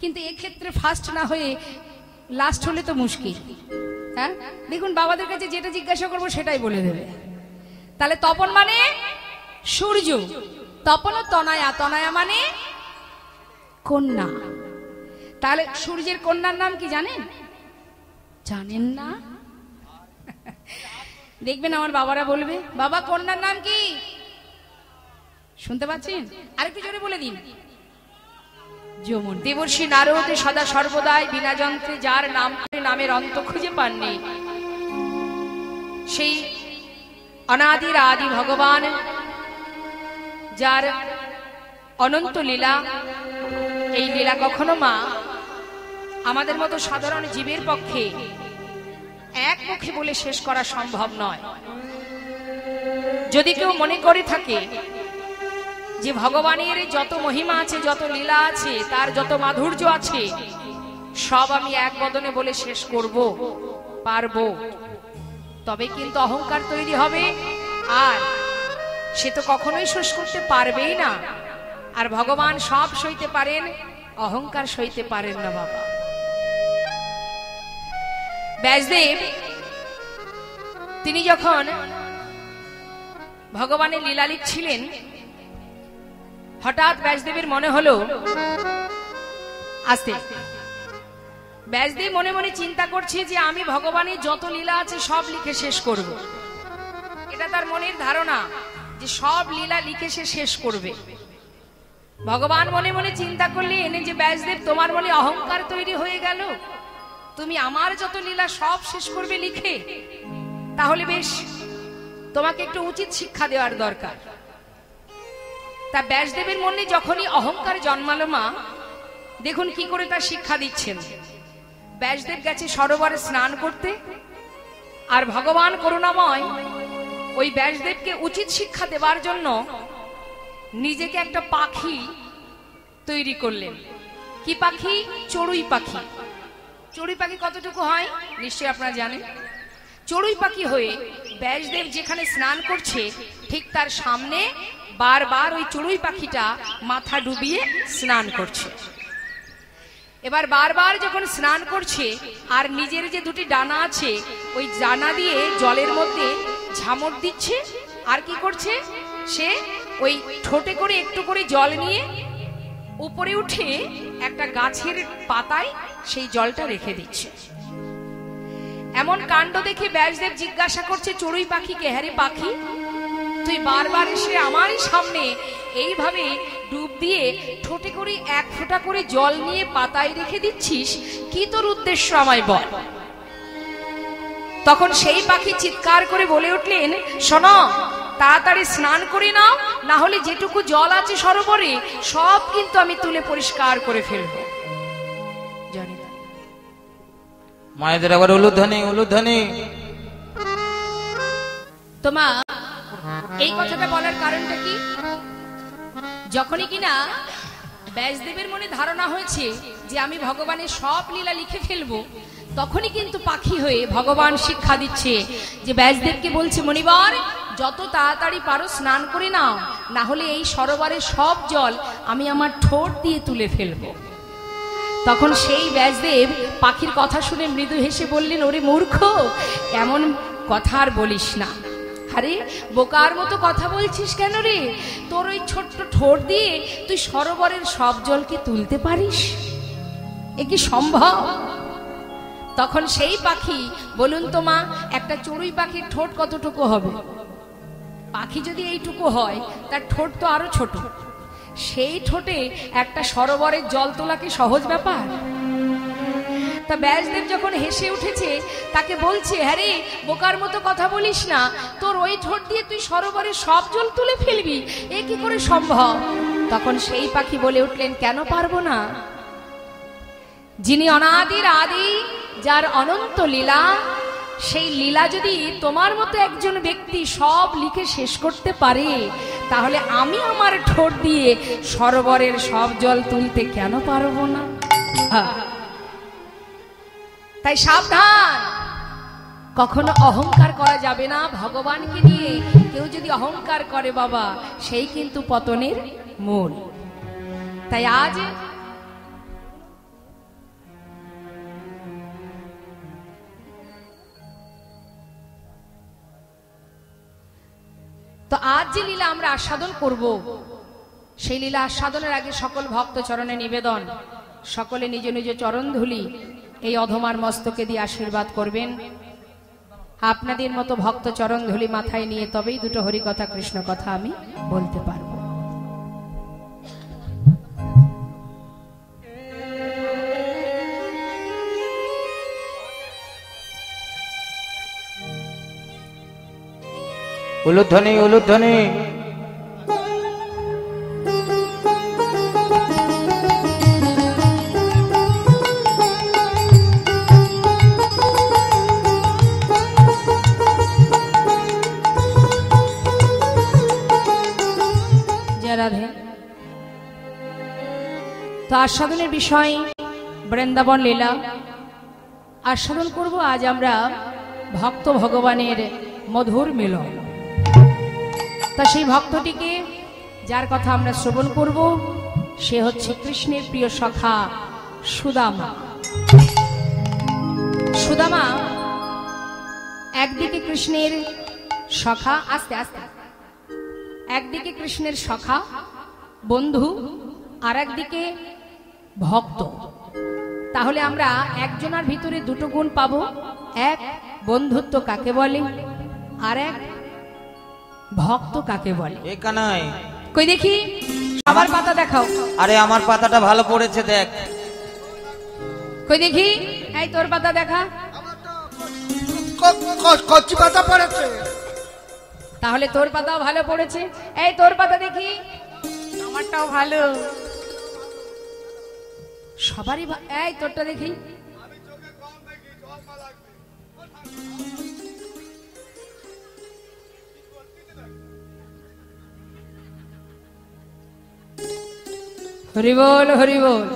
কিন্তু এক্ষেত্রে ফার্স্ট না হয়ে লাস্ট হলে তো মুশকিল হ্যাঁ দেখুন বাবাদের কাছে যেটা জিজ্ঞাসা করবো সেটাই বলে দেবে তাহলে তপন মানে সূর্য তপন তনয়া তনয়া মানে কন্যা তাহলে সূর্যের কন্যার নাম কি জানেন জানেন না দেখবেন আমার বাবারা বলবে, বাবা কন্যার নাম কি? শুনতে পাচ্ছেন? আরেকটু জোরে বলে দিন। যমুনা। দেবর্ষি নারদ সদা সর্বদাই বিনা যন্ত্রে যার নাম করে নামের অন্ত খুঁজে পাননি, সেই অনাদির আদি ভগবান, যার অনন্ত লীলা, এই লীলা কখনো মা আমাদের মতো সাধারণ জীবের পক্ষে এক মুখে বলে শেষ করা সম্ভব নয়। যদি কেউ মনে করে থাকে যে ভগবানের যত মহিমা আছে, যত লীলা আছে, তার যত মাধুর্য আছে, সব আমি এক বদনে বলে শেষ করব পারবো, তবে কিন্তু অহংকার তৈরি হবে, আর সে তো কখনোই শেষ করতে পারবেই না। আর ভগবান সব সইতে পারেন, অহংকার সইতে পারেন না বাবা। ব্যাসদেব তিনি যখন ভগবানের লীলা লিখছিলেন, হঠাৎ ব্যাসদেবের মনে হলো, আস্তে ব্যাসদেব মনে মনে চিন্তা করছে যে আমি ভগবানের যত লীলা আছে সব লিখে শেষ করব। এটা তার মনের ধারণা যে সব লীলা লিখে সে শেষ করবে। ভগবান মনে মনে চিন্তা করলেন যে ব্যাসদেব, তোমার মনে অহংকার তৈরি হয়ে গেল, তুমি আমার যত লীলা সব শেষ করবে লিখে, তাহলে বেশ তোমাকে একটু উচিত শিক্ষা দেওয়ার দরকার। তা ব্যাসদেবের মনে যখনই অহংকার জন্মালো, মা দেখুন কি করে তার শিক্ষা দিচ্ছেন। ব্যাসদেব গেছে সরোবরে স্নান করতে, আর ভগবান করুণাময় ওই ব্যাসদেবকে উচিত শিক্ষা দেওয়ার জন্য নিজেকে একটা পাখি তৈরি করলেন। কি পাখি? চড়ুই পাখি। চড়ুই পাখি কতটুকু হয় নিশ্চয়ই আপনারা জানেন। চড়ুই পাখি হয়ে ব্যাসদেব যেখানে স্নান করছে, ঠিক তার সামনে বারবার ওই চড়ুই পাখিটা মাথা ডুবিয়ে স্নান করছে। এবার বারবার যখন স্নান করছে, আর নিজের যে দুটি ডানা আছে ওই ডানা দিয়ে জলের মধ্যে ঝামট দিচ্ছে, আর কি করছে, সে ওই ঠোঁটে করে একটু করে জল নিয়ে উপরে উঠে একটা গাছের পাতায় সেই জলটা রেখে দিচ্ছে। এমন কাণ্ড দেখে ব্যাসদেব জিজ্ঞাসা করছে চড়ুই পাখিকে, হ্যাঁ রে পাখি, তুই বারবার এসে আমারই সামনে এইভাবে ডুব দিয়ে ঠোঁটে করে এক ফোঁটা করে জল নিয়ে পাতায় রেখে দিচ্ছিস, কি তোর উদ্দেশ্য আমায় বল। তখন সেই পাখি চিৎকার করে বলে উঠলেন, শোনো, তাড়াতাড়ি স্নান করে নাও, না হলে যেটুকু জল আছে সরোবরে সব কিন্তু আমি তুলে পরিষ্কার করে ফেলবো। জানি না মায়েদের আবার উলুধ্বনি উলুধ্বনি। তোমা এই কথাটা বলার কারণটা কি? যখনই কিনা ব্যাসদেবের মনে ধারণা হয়েছে যে আমি ভগবানের সব লীলা লিখে ফেলবো, তখনই কিন্তু পাখি হয়ে ভগবান শিক্ষা দিচ্ছে যে ব্যাসদেবকে বলছে, মণিবর, যত তাড়াতাড়ি পারো স্নান করে নাও, না হলে এই সরোবরের সব জল আমি আমার ঠোঁট দিয়ে তুলে ফেলবো। তখন সেই ব্যাসদেব পাখির কথা শুনে মৃদু হেসে বললেন, ওরে মূর্খ, এমন কথা আর বলিস না। আরে বোকার মতো কথা বলছিস কেন রে? তোর ওই ছোট্ট ঠোঁট দিয়ে তুই সরোবরের সব জলকে তুলতে পারিস? এ কি সম্ভব? তখন সেই পাখি, বলুন তো মা, একটা চড়ুই পাখির ঠোঁট কতটুকু হবে? পাখি যদি এইটুকু হয়, তার ঠোঁট তো আরো ছোট। সেই ঠোঁটে একটা সরোবরের জল তোলা কি সহজ ব্যাপার? তা ব্যাসদেব যখন হেসে উঠেছে, তাকে বলছে, হ্যাঁ রে বোকার মতো কথা বলিস না, তোর ওই ঠোঁট দিয়ে তুই সরোবরের সব জল তুলে ফেলবি, এ কি করে সম্ভব? তখন সেই পাখি বলে উঠলেন, কেন পারবো না? যিনি অনাদির আদি, যার অনন্ত লীলা, সেই লীলা যদি তোমার মতো একজন ব্যক্তি সব লিখে শেষ করতে পারে, তাহলে আমি আমার ঠোঁট দিয়ে সরোবরের সব জল তুলতে কেন পারবো না? তাই সাবধান, কখনো অহংকার করা যাবে না। ভগবানকে নিয়ে কেউ যদি অহংকার করে বাবা, সেই কিন্তু পতনের মূল। তাই আজ তো আজ যে লীলা আমরা আস্বাদন করব, সেই লীলা আস্বাদনের আগে সকল ভক্ত চরণে নিবেদন, সকলে নিজ নিজ চরণ ধুলি এই অধমার মস্তকে দিয়ে আশীর্বাদ করবেন। আপনাদের মতো ভক্ত চরণ ধুলি মাথায় নিয়ে তবেই দুটো হরিকথা কৃষ্ণ কথা আমি বলতে পারবো। উলুধ্বনি উলুধ্বনি। রাধে। তো আস্বাদনের বিষয় বৃন্দাবন লীলা আস্বাদন করব আজ আমরা ভক্ত ভগবানের মধুর মিলন। তা সেই ভক্তটিকে যার কথা আমরা শ্রবণ করব সে হচ্ছে কৃষ্ণের প্রিয় সখা সুদামা। সুদামা একদিকে কৃষ্ণের সখা, আস্তে আস্তে, একদিকে কৃষ্ণের সখা বন্ধু আর একদিকে ভক্ত। তাহলে আমরা একজনের ভিতরে দুটো গুণ পাবো, এক বন্ধুত্ব কাকে বলে আর এক ভক্ত কাকে বলে। এ কানাই কই দেখি আমার পাতা দেখাও। আরে আমার পাতাটা ভালো পড়েছে দেখ। কই দেখি, এই তোর পাতা দেখা। কচি পাতা পড়েছে। তাহলে তোর পাতাও ভালো পড়েছে। এই তোর পাতা দেখি, আমারটাও ভালো। সবারই এই তোরটা দেখি। হরি বল হরি বল।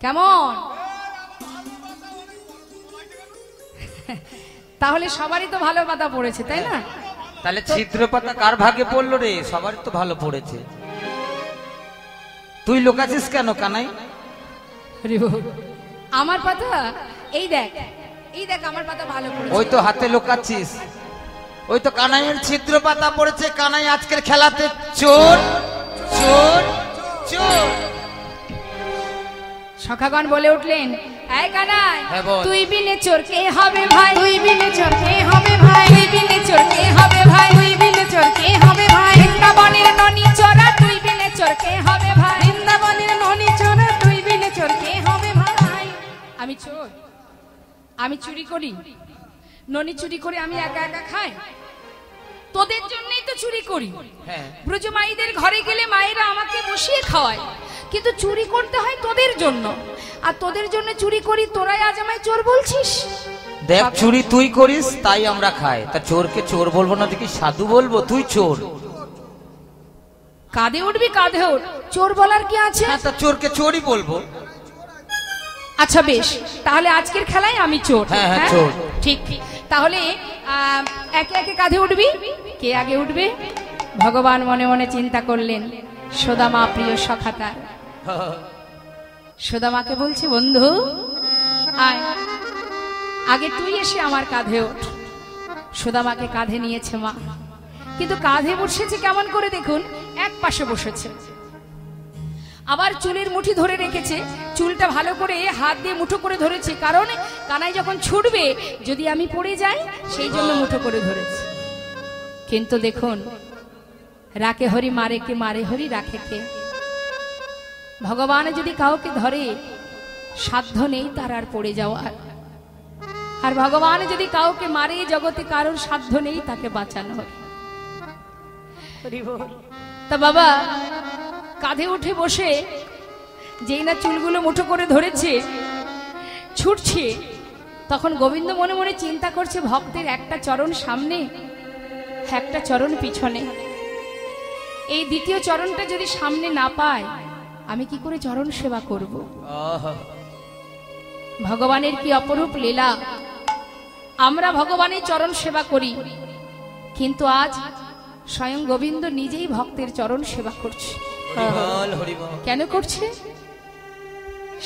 কেমন? তাহলে সবারই তো ভালো পাতা পড়েছে, তাই না? তাহলে ছিদ্র পাতা কার ভাগে পড়লো রে? সবারই তো ভালো পড়েছে। তুই লুকাছিস কেন কানাই? আমার পাতা এই দেখ, এই দেখ আমার পাতা ভালো পড়েছে। ওই তো হাতে লুকাচ্ছিস। ওই তো কানাইয়ের ছিদ্র পাতা পড়েছে। কানাই আজকের খেলাতে চোর চোর চোর। সখাগণ বলে উঠলেন, এই কানাই হ্যাঁ বল। তুই বিনে চোর কে হবে ভাই? তুই বিনে চোর কে হবে ভাই? তুই বিনে চোর কে হবে ভাই? তুই বিনে চোর কে হবে ভাই? বৃন্দাবনের ননি চোরা তুই বিনে চোর কে হবে ভাই? বৃন্দাবনের ননি চোর তুই বিনে চোর কে হবে ভাই? আমি চোর? আমি চুরি করি? ননি চুরি করে আমি একা একা খাই? তোদের জন্যই তো চুরি করি। হ্যাঁ, ব্রজ মাইদের ঘরে গেলে মায়েরা আমাকে বসিয়ে খাওয়ায়, কিন্তু চুরি করতে হয় তোদের জন্য। আর তোদের জন্য চুরি করি, তোরাই আজ আমায় চোর বলছিস? দেখ চুরি তুই করিস তাই আমরা খাই। তা চোরকে চোর বলবো না, দেখি সাধু বলবো? তুই চোর। কাঁধে উঠবি, কাঁধে উঠ, চোর বলার কি আছে? হ্যাঁ, তা চোরকে চোরই বলবো। আচ্ছা বেশ, তাহলে আজকের খেলায় আমি চোর। হ্যাঁ, হ্যাঁ, হ্যাঁ? চোর। ঠিক। তাহলে একে একে কাঁধে উঠবি। কে আগে উঠবে? ভগবান মনে মনে চিন্তা করলেন, সুদামা প্রিয় সখা তার। সুদামাকে বলছে, বন্ধু আয়, আগে তুই এসে আমার কাঁধে ওঠ। সুদামাকে কাঁধে নিয়েছে মা, কিন্তু কাঁধে বসেছে কেমন করে দেখুন, এক পাশে বসেছে, আবার চুলের মুঠি ধরে রেখেছে। চুলটা ভালো করে হাত দিয়ে মুঠো করে ধরেছে, কারণ কানাই যখন ছুটবে যদি আমি পড়ে যাই সেই জন্য মুঠো করে ধরেছে। কিন্তু দেখুন, রাখে হরি মারে কে, মারে হরি রাখে কে। ভগবান যদি কাউকে ধরে সাধ্য নেই তার আর পড়ে যাওয়ার, আর ভগবান যদি কাউকে মারে জগতে কারোর সাধ্য নেই তাকে বাঁচানোর। তা বাবা কাঁধে উঠে বসে যেই না চুলগুলো মুঠো করে ধরেছে, ছুটছে, তখন গোবিন্দ মনে মনে চিন্তা করছে, ভক্তের একটা চরণ সামনে, একটা চরণ পিছনে। এই দ্বিতীয় চরণটা যদি সামনে না পায় আমি কি করে চরণ সেবা করব? ভগবানের কি অপরূপ লীলা। আমরা ভগবানের চরণ সেবা করি, কিন্তু আজ স্বয়ং গোবিন্দ নিজেই ভক্তের চরণ সেবা করছে। কেন করছে?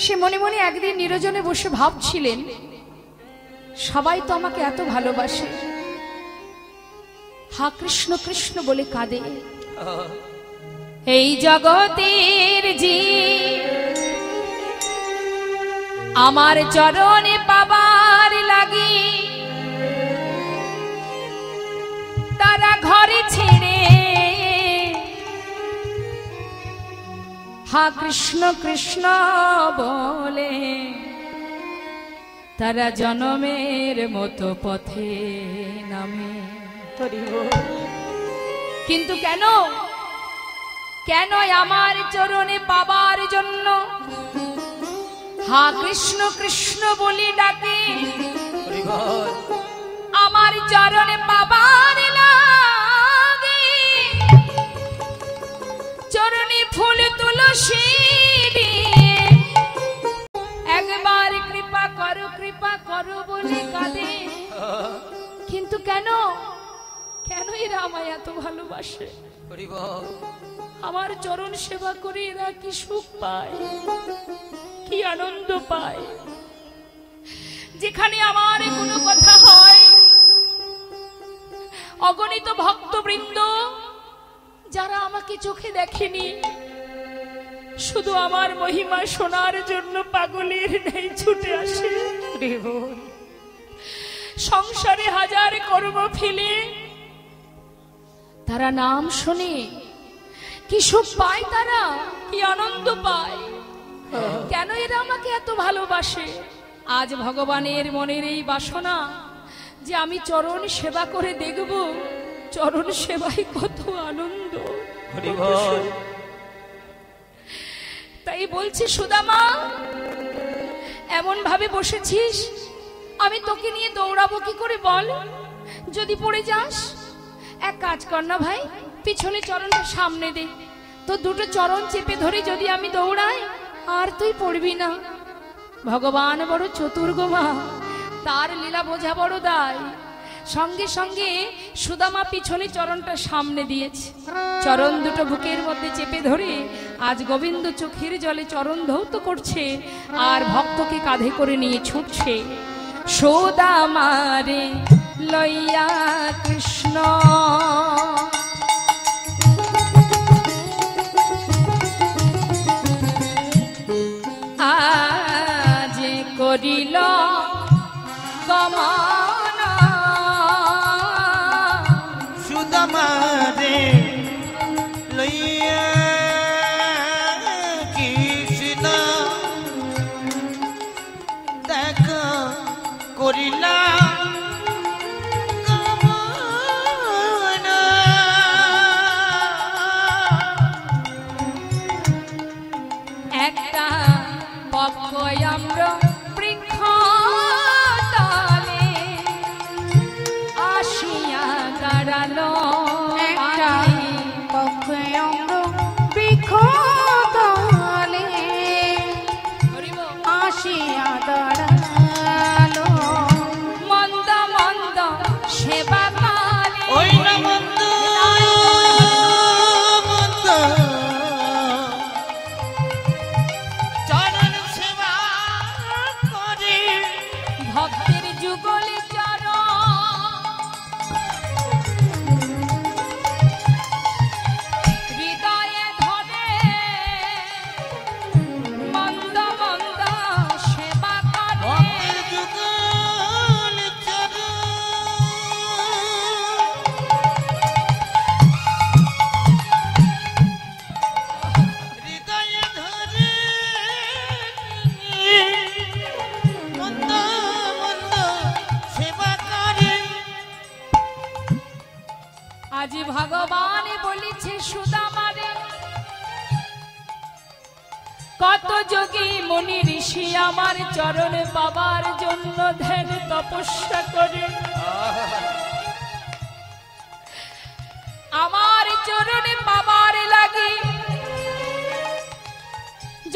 সে মনে মনে একদিন নিরজনে বসে ভাবছিলেন, সবাই তো আমাকে এত ভালোবাসে, হা কৃষ্ণ কৃষ্ণ বলে কাঁদে। এই জগতের জীব আমার চরণে পাবার লাগি তারা ঘরে ছেড়ে হা কৃষ্ণ কৃষ্ণ বলে তারা জনমের মতো পথে নামে। কিন্তু কেন কেন আমার চরণে পাবার জন্য হা কৃষ্ণ কৃষ্ণ বলি ডাকে আমার চরণে পাবার লাগে চরণে ফুল তুলসী দিয়ে একবার কৃপা করো বলে কাঁদে। কিন্তু কেন কেন এরা আমায় এত ভালোবাসে? আমার চরণ সেবা করে এরা কি সুখ পায়, কি আনন্দ পায়? যেখানে আমার কোনো কথা হয় অগণিত ভক্তবৃন্দ যারা আমাকে চোখে দেখেনি শুধু আমার মহিমা শোনার জন্য পাগলের ন্যায় ছুটে আসে। সংসারে হাজার কর্ম ফেলে তারা নাম শোনে, কি সুখ পায়, তারা কি আনন্দ পায়। কেন এরা আমাকে এত ভালোবাসে? আজ ভগবানের মনের এই বাসনা যে আমি চরণ সেবা করে দেখব, চরণ সেবায় কত আনন্দ। তাই বলছি সুদামা, এমন ভাবে বসেছিস, আমি তোকে নিয়ে দৌড়াবো কি করে বল? যদি পড়ে যাস, এক কাজ কর না ভাই, পিছনে চরণটা সামনে দে, তো দুটো চরণ চেপে ধরে যদি আমি দৌড়াই আর তুই পড়বি না। ভগবান বড় চতুর গো মা, তার লীলা বোঝা বড় দায়। সঙ্গে সঙ্গে সুদামা পিছনে চরণটা সামনে দিয়েছে, চরণ দুটো বুকের মধ্যে চেপে ধরে আজ গোবিন্দ চোখের জলে চরণ ধৌত করছে আর ভক্তকে কাঁধে করে নিয়ে ছুটছে। সুদামারে লইয়া কৃষ্ণ আজ করিল গমন, সুদামারে লইয়া কৃষ্ণ দেখা করিলা গমন। একটা পক্ষ বৃক্ষ তলে আসিয়া দাঁড়ালো, একটা পক্ষে বৃক্ষ তলে আসিয়া দাঁড়ালো। মন্দ মন্দ সেবা করে ওই না মন্দ মন্দ চরণ সেবা করে ভক্তের যুগলে চরণ হৃদয়ে ধরে মন্দ মন্দ সেবা করে। ভক্তের যুগল চরণ হৃদয়ে ধরে মন্দ মন্দ সেবা করে। আজি ভগবান বলিছে সুদামারে, কত যোগী মুনি ঋষি আমার চরণে পাবার জন্য ধ্যান তপস্যা করে, আমার চরণে পাবার লাগে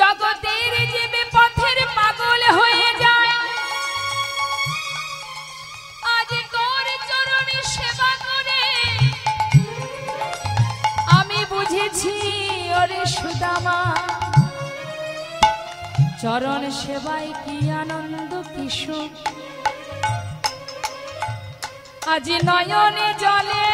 জগতের জীবে পথের পাগল হয়ে যায়। আজ তোর চরণে সেবা করে আমি বুঝেছি ওরে সুদামা, চরণ সেবায় কি আনন্দ কি সুখ। আজ নয়নে জলে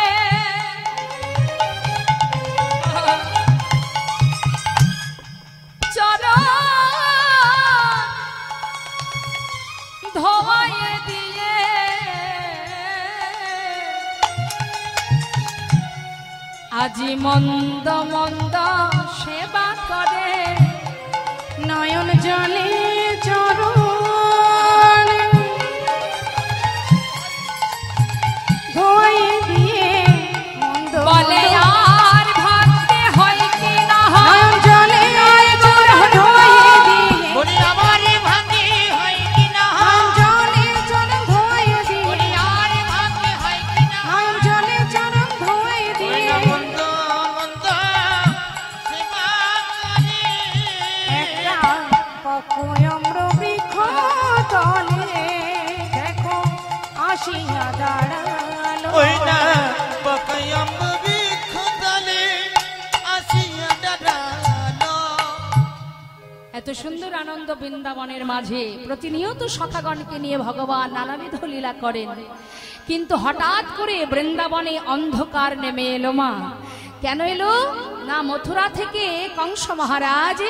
আজি মন্দ মন্দ সেবা করে নয়ন জলে চরণ ধোয়ে দিয়ে মন্দ বলে আর ভাবতে হয় কি না নয়ন জলে চরণ ধোয়ে দিয়ে বলি আমারে ভাঙে হয় কি না নয়ন জলে চরণ ধোয়ে দিয়ে বলি আর ভাঙে হয় কি না নয়ন জলে চরণ ধোয়ে ওই দিয়ে না মন্দ মন্দ সেবা করে একটা পক্ষ বৃক্ষ তলে দেখো আসিয়া দাঁড়ালো ওই না পকায়ম্ব বৃক্ষ তলে আসিয়া দাঁড়ালো। এত সুন্দর আনন্দ বৃন্দাবনের মাঝে প্রতিনিয়ত সখাগণকে নিয়ে ভগবান নানাবিধ লীলা করেন, কিন্তু হঠাৎ করে বৃন্দাবনে অন্ধকার নেমে এলো মা। কেন এলো না, মথুরা থেকে কংস মহারাজ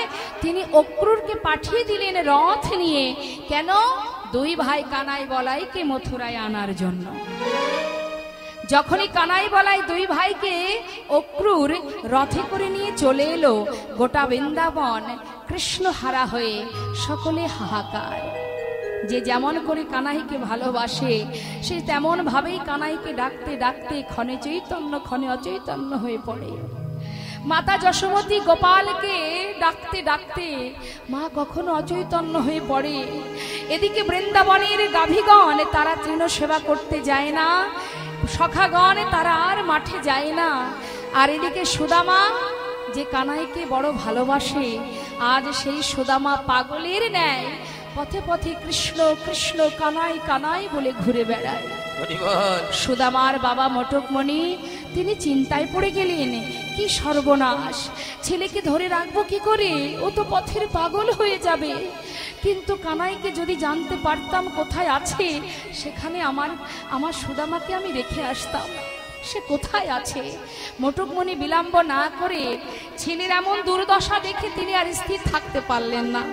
তিনি অক্রূরকে পাঠিয়ে দিলেন রথ নিয়ে। কেন? দুই ভাই কানাই বলাইকে মথুরায় আনার জন্য। যখনই কানাই বলাই দুই ভাইকে অক্রূর রথে করে নিয়ে চলে এলো, গোটা বৃন্দাবন কৃষ্ণ হারা হয়ে সকলে হাহাকার। যে যেমন করে কানাইকে ভালোবাসে সে তেমন ভাবেই কানাইকে ডাকতে ডাকতে ক্ষণে চৈতন্য ক্ষণে অচৈতন্য হয়ে পড়ে। মাতা যশোমতী গোপালকে ডাকতে ডাকতে মা কখনো অচৈতন্য হয়ে পড়ে। এদিকে বৃন্দাবনের গাভীগণ তারা তৃণ সেবা করতে যায় না, সখাগণ তারা আর মাঠে যায় না। আর এদিকে সুদামা যে কানাইকে বড় ভালোবাসে, আজ সেই সুদামা পাগলের ন্যায় পথে পথে কৃষ্ণ কৃষ্ণ কানাই কানাই বলে ঘুরে বেড়ায়। সুদামার বাবা মটকমণি তিনি চিন্তায় পড়ে গেলেন, কি সর্বনাশ, ছেলেকে ধরে রাখবো কি করে, ও তো পথের পাগল হয়ে যাবে। কিন্তু কানাইকে যদি জানতে পারতাম কোথায় আছে, সেখানে আমার সুদামাকে আমি রেখে আসতাম। সে কোথায় আছে? মটকমণি বিলম্ব না করে ছেলের এমন দুর্দশা দেখে তিনি আর স্থির থাকতে পারলেন না।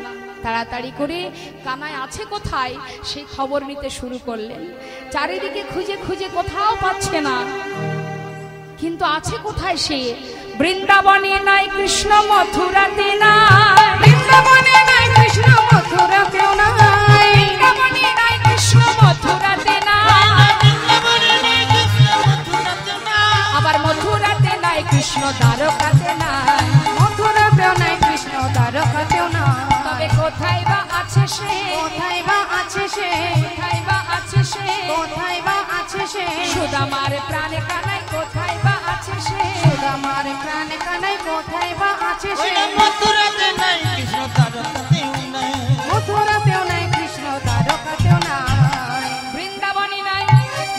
তাড়াতাড়ি করে কানাই আছে কোথায় সেই খবর নিতে শুরু করলেন। চারিদিকে খুঁজে খুঁজে কোথাও পাচ্ছে না, কিন্তু আছে কোথায় সে? বৃন্দাবনে নাই কৃষ্ণ, মথুরাতে নাই। বৃন্দাবনে নাই কৃষ্ণ মথুরাতেও নাই। বৃন্দাবনে নাই কৃষ্ণ, মথুরাতে নাই। আবার মথুরাতে নাই কৃষ্ণ, দ্বারকাতে নাই। মথুরাতেও নাই কৃষ্ণ দ্বারকাতেও নাই। তবে কোথায় বা আছে সে? কোথায় বা আছে সে? কোথায় বা আছে সে? কোথায় বা আছে সে? সুদামার প্রাণে কানাই কোথায় বা আছে সে? সুদামার প্রাণে কানাই কোথায় বা আছে ওই সে? না মথুরাতে নাই কৃষ্ণ দ্বারকাতেও নাই। মথুরাতেও নাই কৃষ্ণ দ্বারকাতেও নাই। বৃন্দাবনে নাই,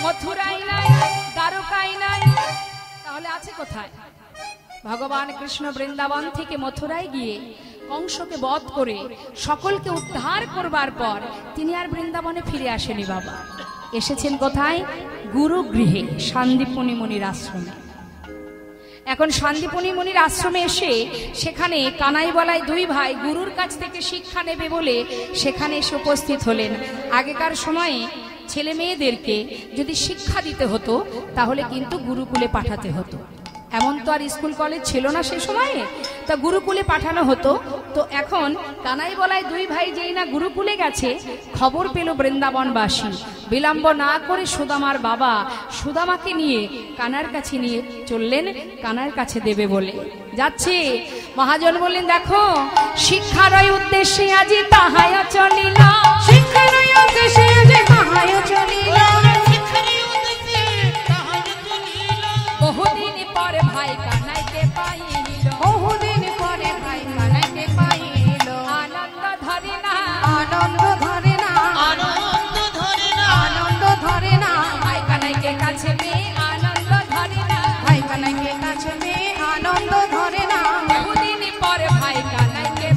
মথুরাই নাই, দ্বারকাই নাই, তাহলে আছে কোথায়? ভগবান কৃষ্ণ বৃন্দাবন থেকে মথুরায় গিয়ে কংসকে বধ করে সকলকে উদ্ধার করবার পর তিনি আর বৃন্দাবনে ফিরে আসেনি বাবা। এসেছেন কোথায়? গুরুগৃহে, শান্তিপুনি মুনির আশ্রমে। এখন শান্তিপুনি মুনির আশ্রমে এসে সেখানে কানাই বলাই দুই ভাই গুরুর কাছ থেকে শিক্ষা নেবে বলে সেখানে এসে উপস্থিত হলেন। আগেকার সময়ে ছেলে মেয়েদেরকে যদি শিক্ষা দিতে হতো তাহলে কিন্তু গুরুকুলে পাঠাতে হতো। এমন তো আর স্কুল কলেজ ছিল না সে সময়ে, তা গুরুকুলে পাঠানো হতো। তো এখন কানাই বলাই দুই ভাই যেই না গুরুকুলে গেছে, খবর পেল বৃন্দাবনবাসী। বিলম্ব না করে সুদামার বাবা সুদামাকে নিয়ে কানার কাছে নিয়ে চললেন, কানার কাছে দেবে বলে যাচ্ছে। মহাজন বললেন, দেখো শিক্ষার উদ্দেশ্যে আজি তাহাই চলিল, শিক্ষার উদ্দেশ্যে যে তাহাই চলিল। বহুদিন পরে ভাই কানাইকে পাইল, বহুদিন পরে ভাই কানাইকে পাইল। আনন্দ ধরে না, আনন্দ ধরে না, আনন্দ ধরে না। আনন্দ ধরে না। ভাই কানাইকে কাছে পেয়ে আনন্দ ধরে না। ভাই কানাইকে কাছে পেয়ে আনন্দ ধরে না। বহুদিন পরে ভাই কানাইকে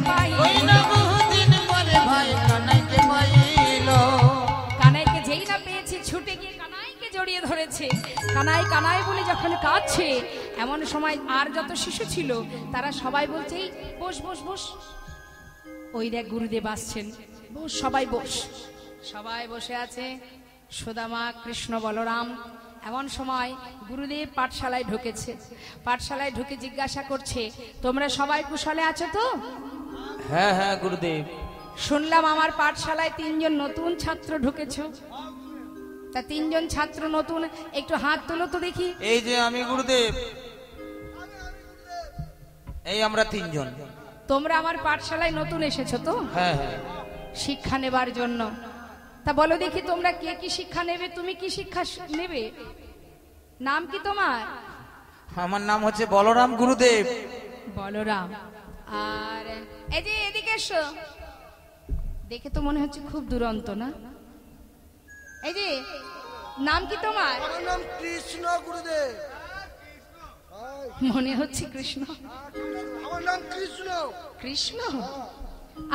ওই না পাইল। বহুদিন পরে ভাই কানাইকে পাইল। কানাইকে যেই না পেয়েছে ছুটে গিয়ে কানাইকে জড়িয়ে ধরেছে। কানাই কানাই বলে যখন কাঁদছে, এমন সময় আর যত শিশু ছিল তারা সবাই বলছে, এই বস বস বস। ওই দেখ গুরুদেব আসছেন, বস সবাই বস। সবাই বসে আছে। সুদামা, কৃষ্ণ, বলরাম এমন সময় গুরুদেব পাঠশালায় ঢুকেছে। পাঠশালায় ঢুকে জিজ্ঞাসা করছে, তোমরা সবাই কুশলে আছো তো? হ্যাঁ হ্যাঁ গুরুদেব। শুনলাম আমার পাঠশালায় 3 জন নতুন ছাত্র ঢুকেছ। তা 3 জন ছাত্র নতুন, একটু হাত তোলো তো দেখি। এই যে আমি গুরুদেব, এই আমরা 3 জন। তোমরা আমার পাঠশালায় নতুন এসেছো তো? হ্যাঁ হ্যাঁ। শিক্ষা নেবার জন্য। তা বলো দেখি তোমরা কে কি শিক্ষা নেবে? তুমি কি শিক্ষা নেবে? নাম কি তোমার? আমার নাম হচ্ছে বলরাম গুরুদেব। বলরাম। আর এই যে এদিকে এসো, দেখে তো মনে হচ্ছে খুব দুরন্ত না? এই যে নাম কি তোমার? আমার নাম কৃষ্ণ গুরুদেব। মনে হচ্ছে কৃষ্ণ। আমার নাম কৃষ্ণ। কৃষ্ণ।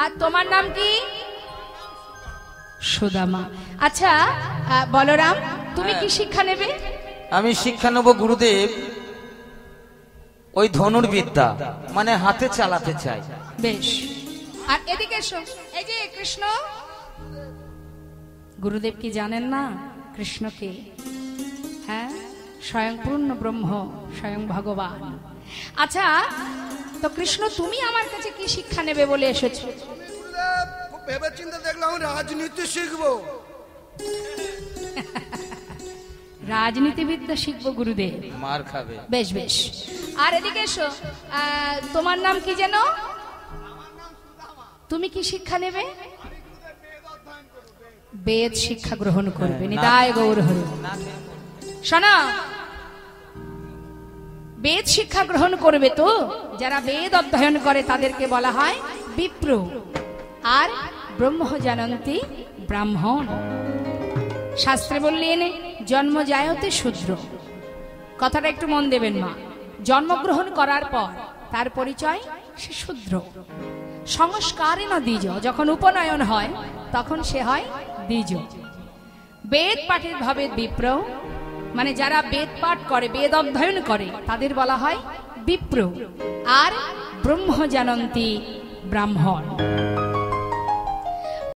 আর তোমার নাম কি? সুদামা। আচ্ছা বলরাম, তুমি কি শিক্ষা নেবে? আমি শিক্ষা নেব গুরুদেব ওই ধনুর্বিদ্যা, মানে হাতে চালাতে চাই। বেশ। আর এদিকে এসো, এই যে কৃষ্ণ। গুরুদেব কি জানেন না কৃষ্ণকে? হ্যাঁ, স্বয়ং পূর্ণ ব্রহ্ম, স্বয়ং ভগবান। আচ্ছা তো কৃষ্ণ, তুমি আমার কাছে কি শিক্ষা নেবে বলে এসেছো? গুরুদেব, খুব ভেবে চিন্তে দেখলাম রাজনীতি শিখবো। রাজনীতিবিদ্যা শিখবো গুরুদেব। মার খাবে। বেশ বেশ। আর এদিকে এসো, তোমার নাম কি যেন? তুমি কি শিক্ষা নেবে? বেদ শিক্ষা গ্রহণ করবে। নিতাই গৌর হরি। শোনো, বেদ শিক্ষা গ্রহণ করবে তো যারা বেদ অধ্যয়ন করে তাদেরকে বলা হয় বিপ্র। আর ব্রহ্ম জানন্তি ব্রাহ্মণ। শাস্ত্রে বললেন জন্ম জায়তে শূদ্র। কথাটা একটু মন দেবেন মা। জন্মগ্রহণ করার পর তার পরিচয় সে শূদ্র। সংস্কারেণ দ্বিজ, যখন উপনয়ন হয় তখন সে হয় দ্বিজ। বেদ পাঠের ভাবে বিপ্র, মানে যারা বেদ পাঠ করে, বেদ অধ্যয়ন করে তাদের বলা হয় বিপ্র। আর ব্রহ্ম জানন্তি ব্রাহ্মণ।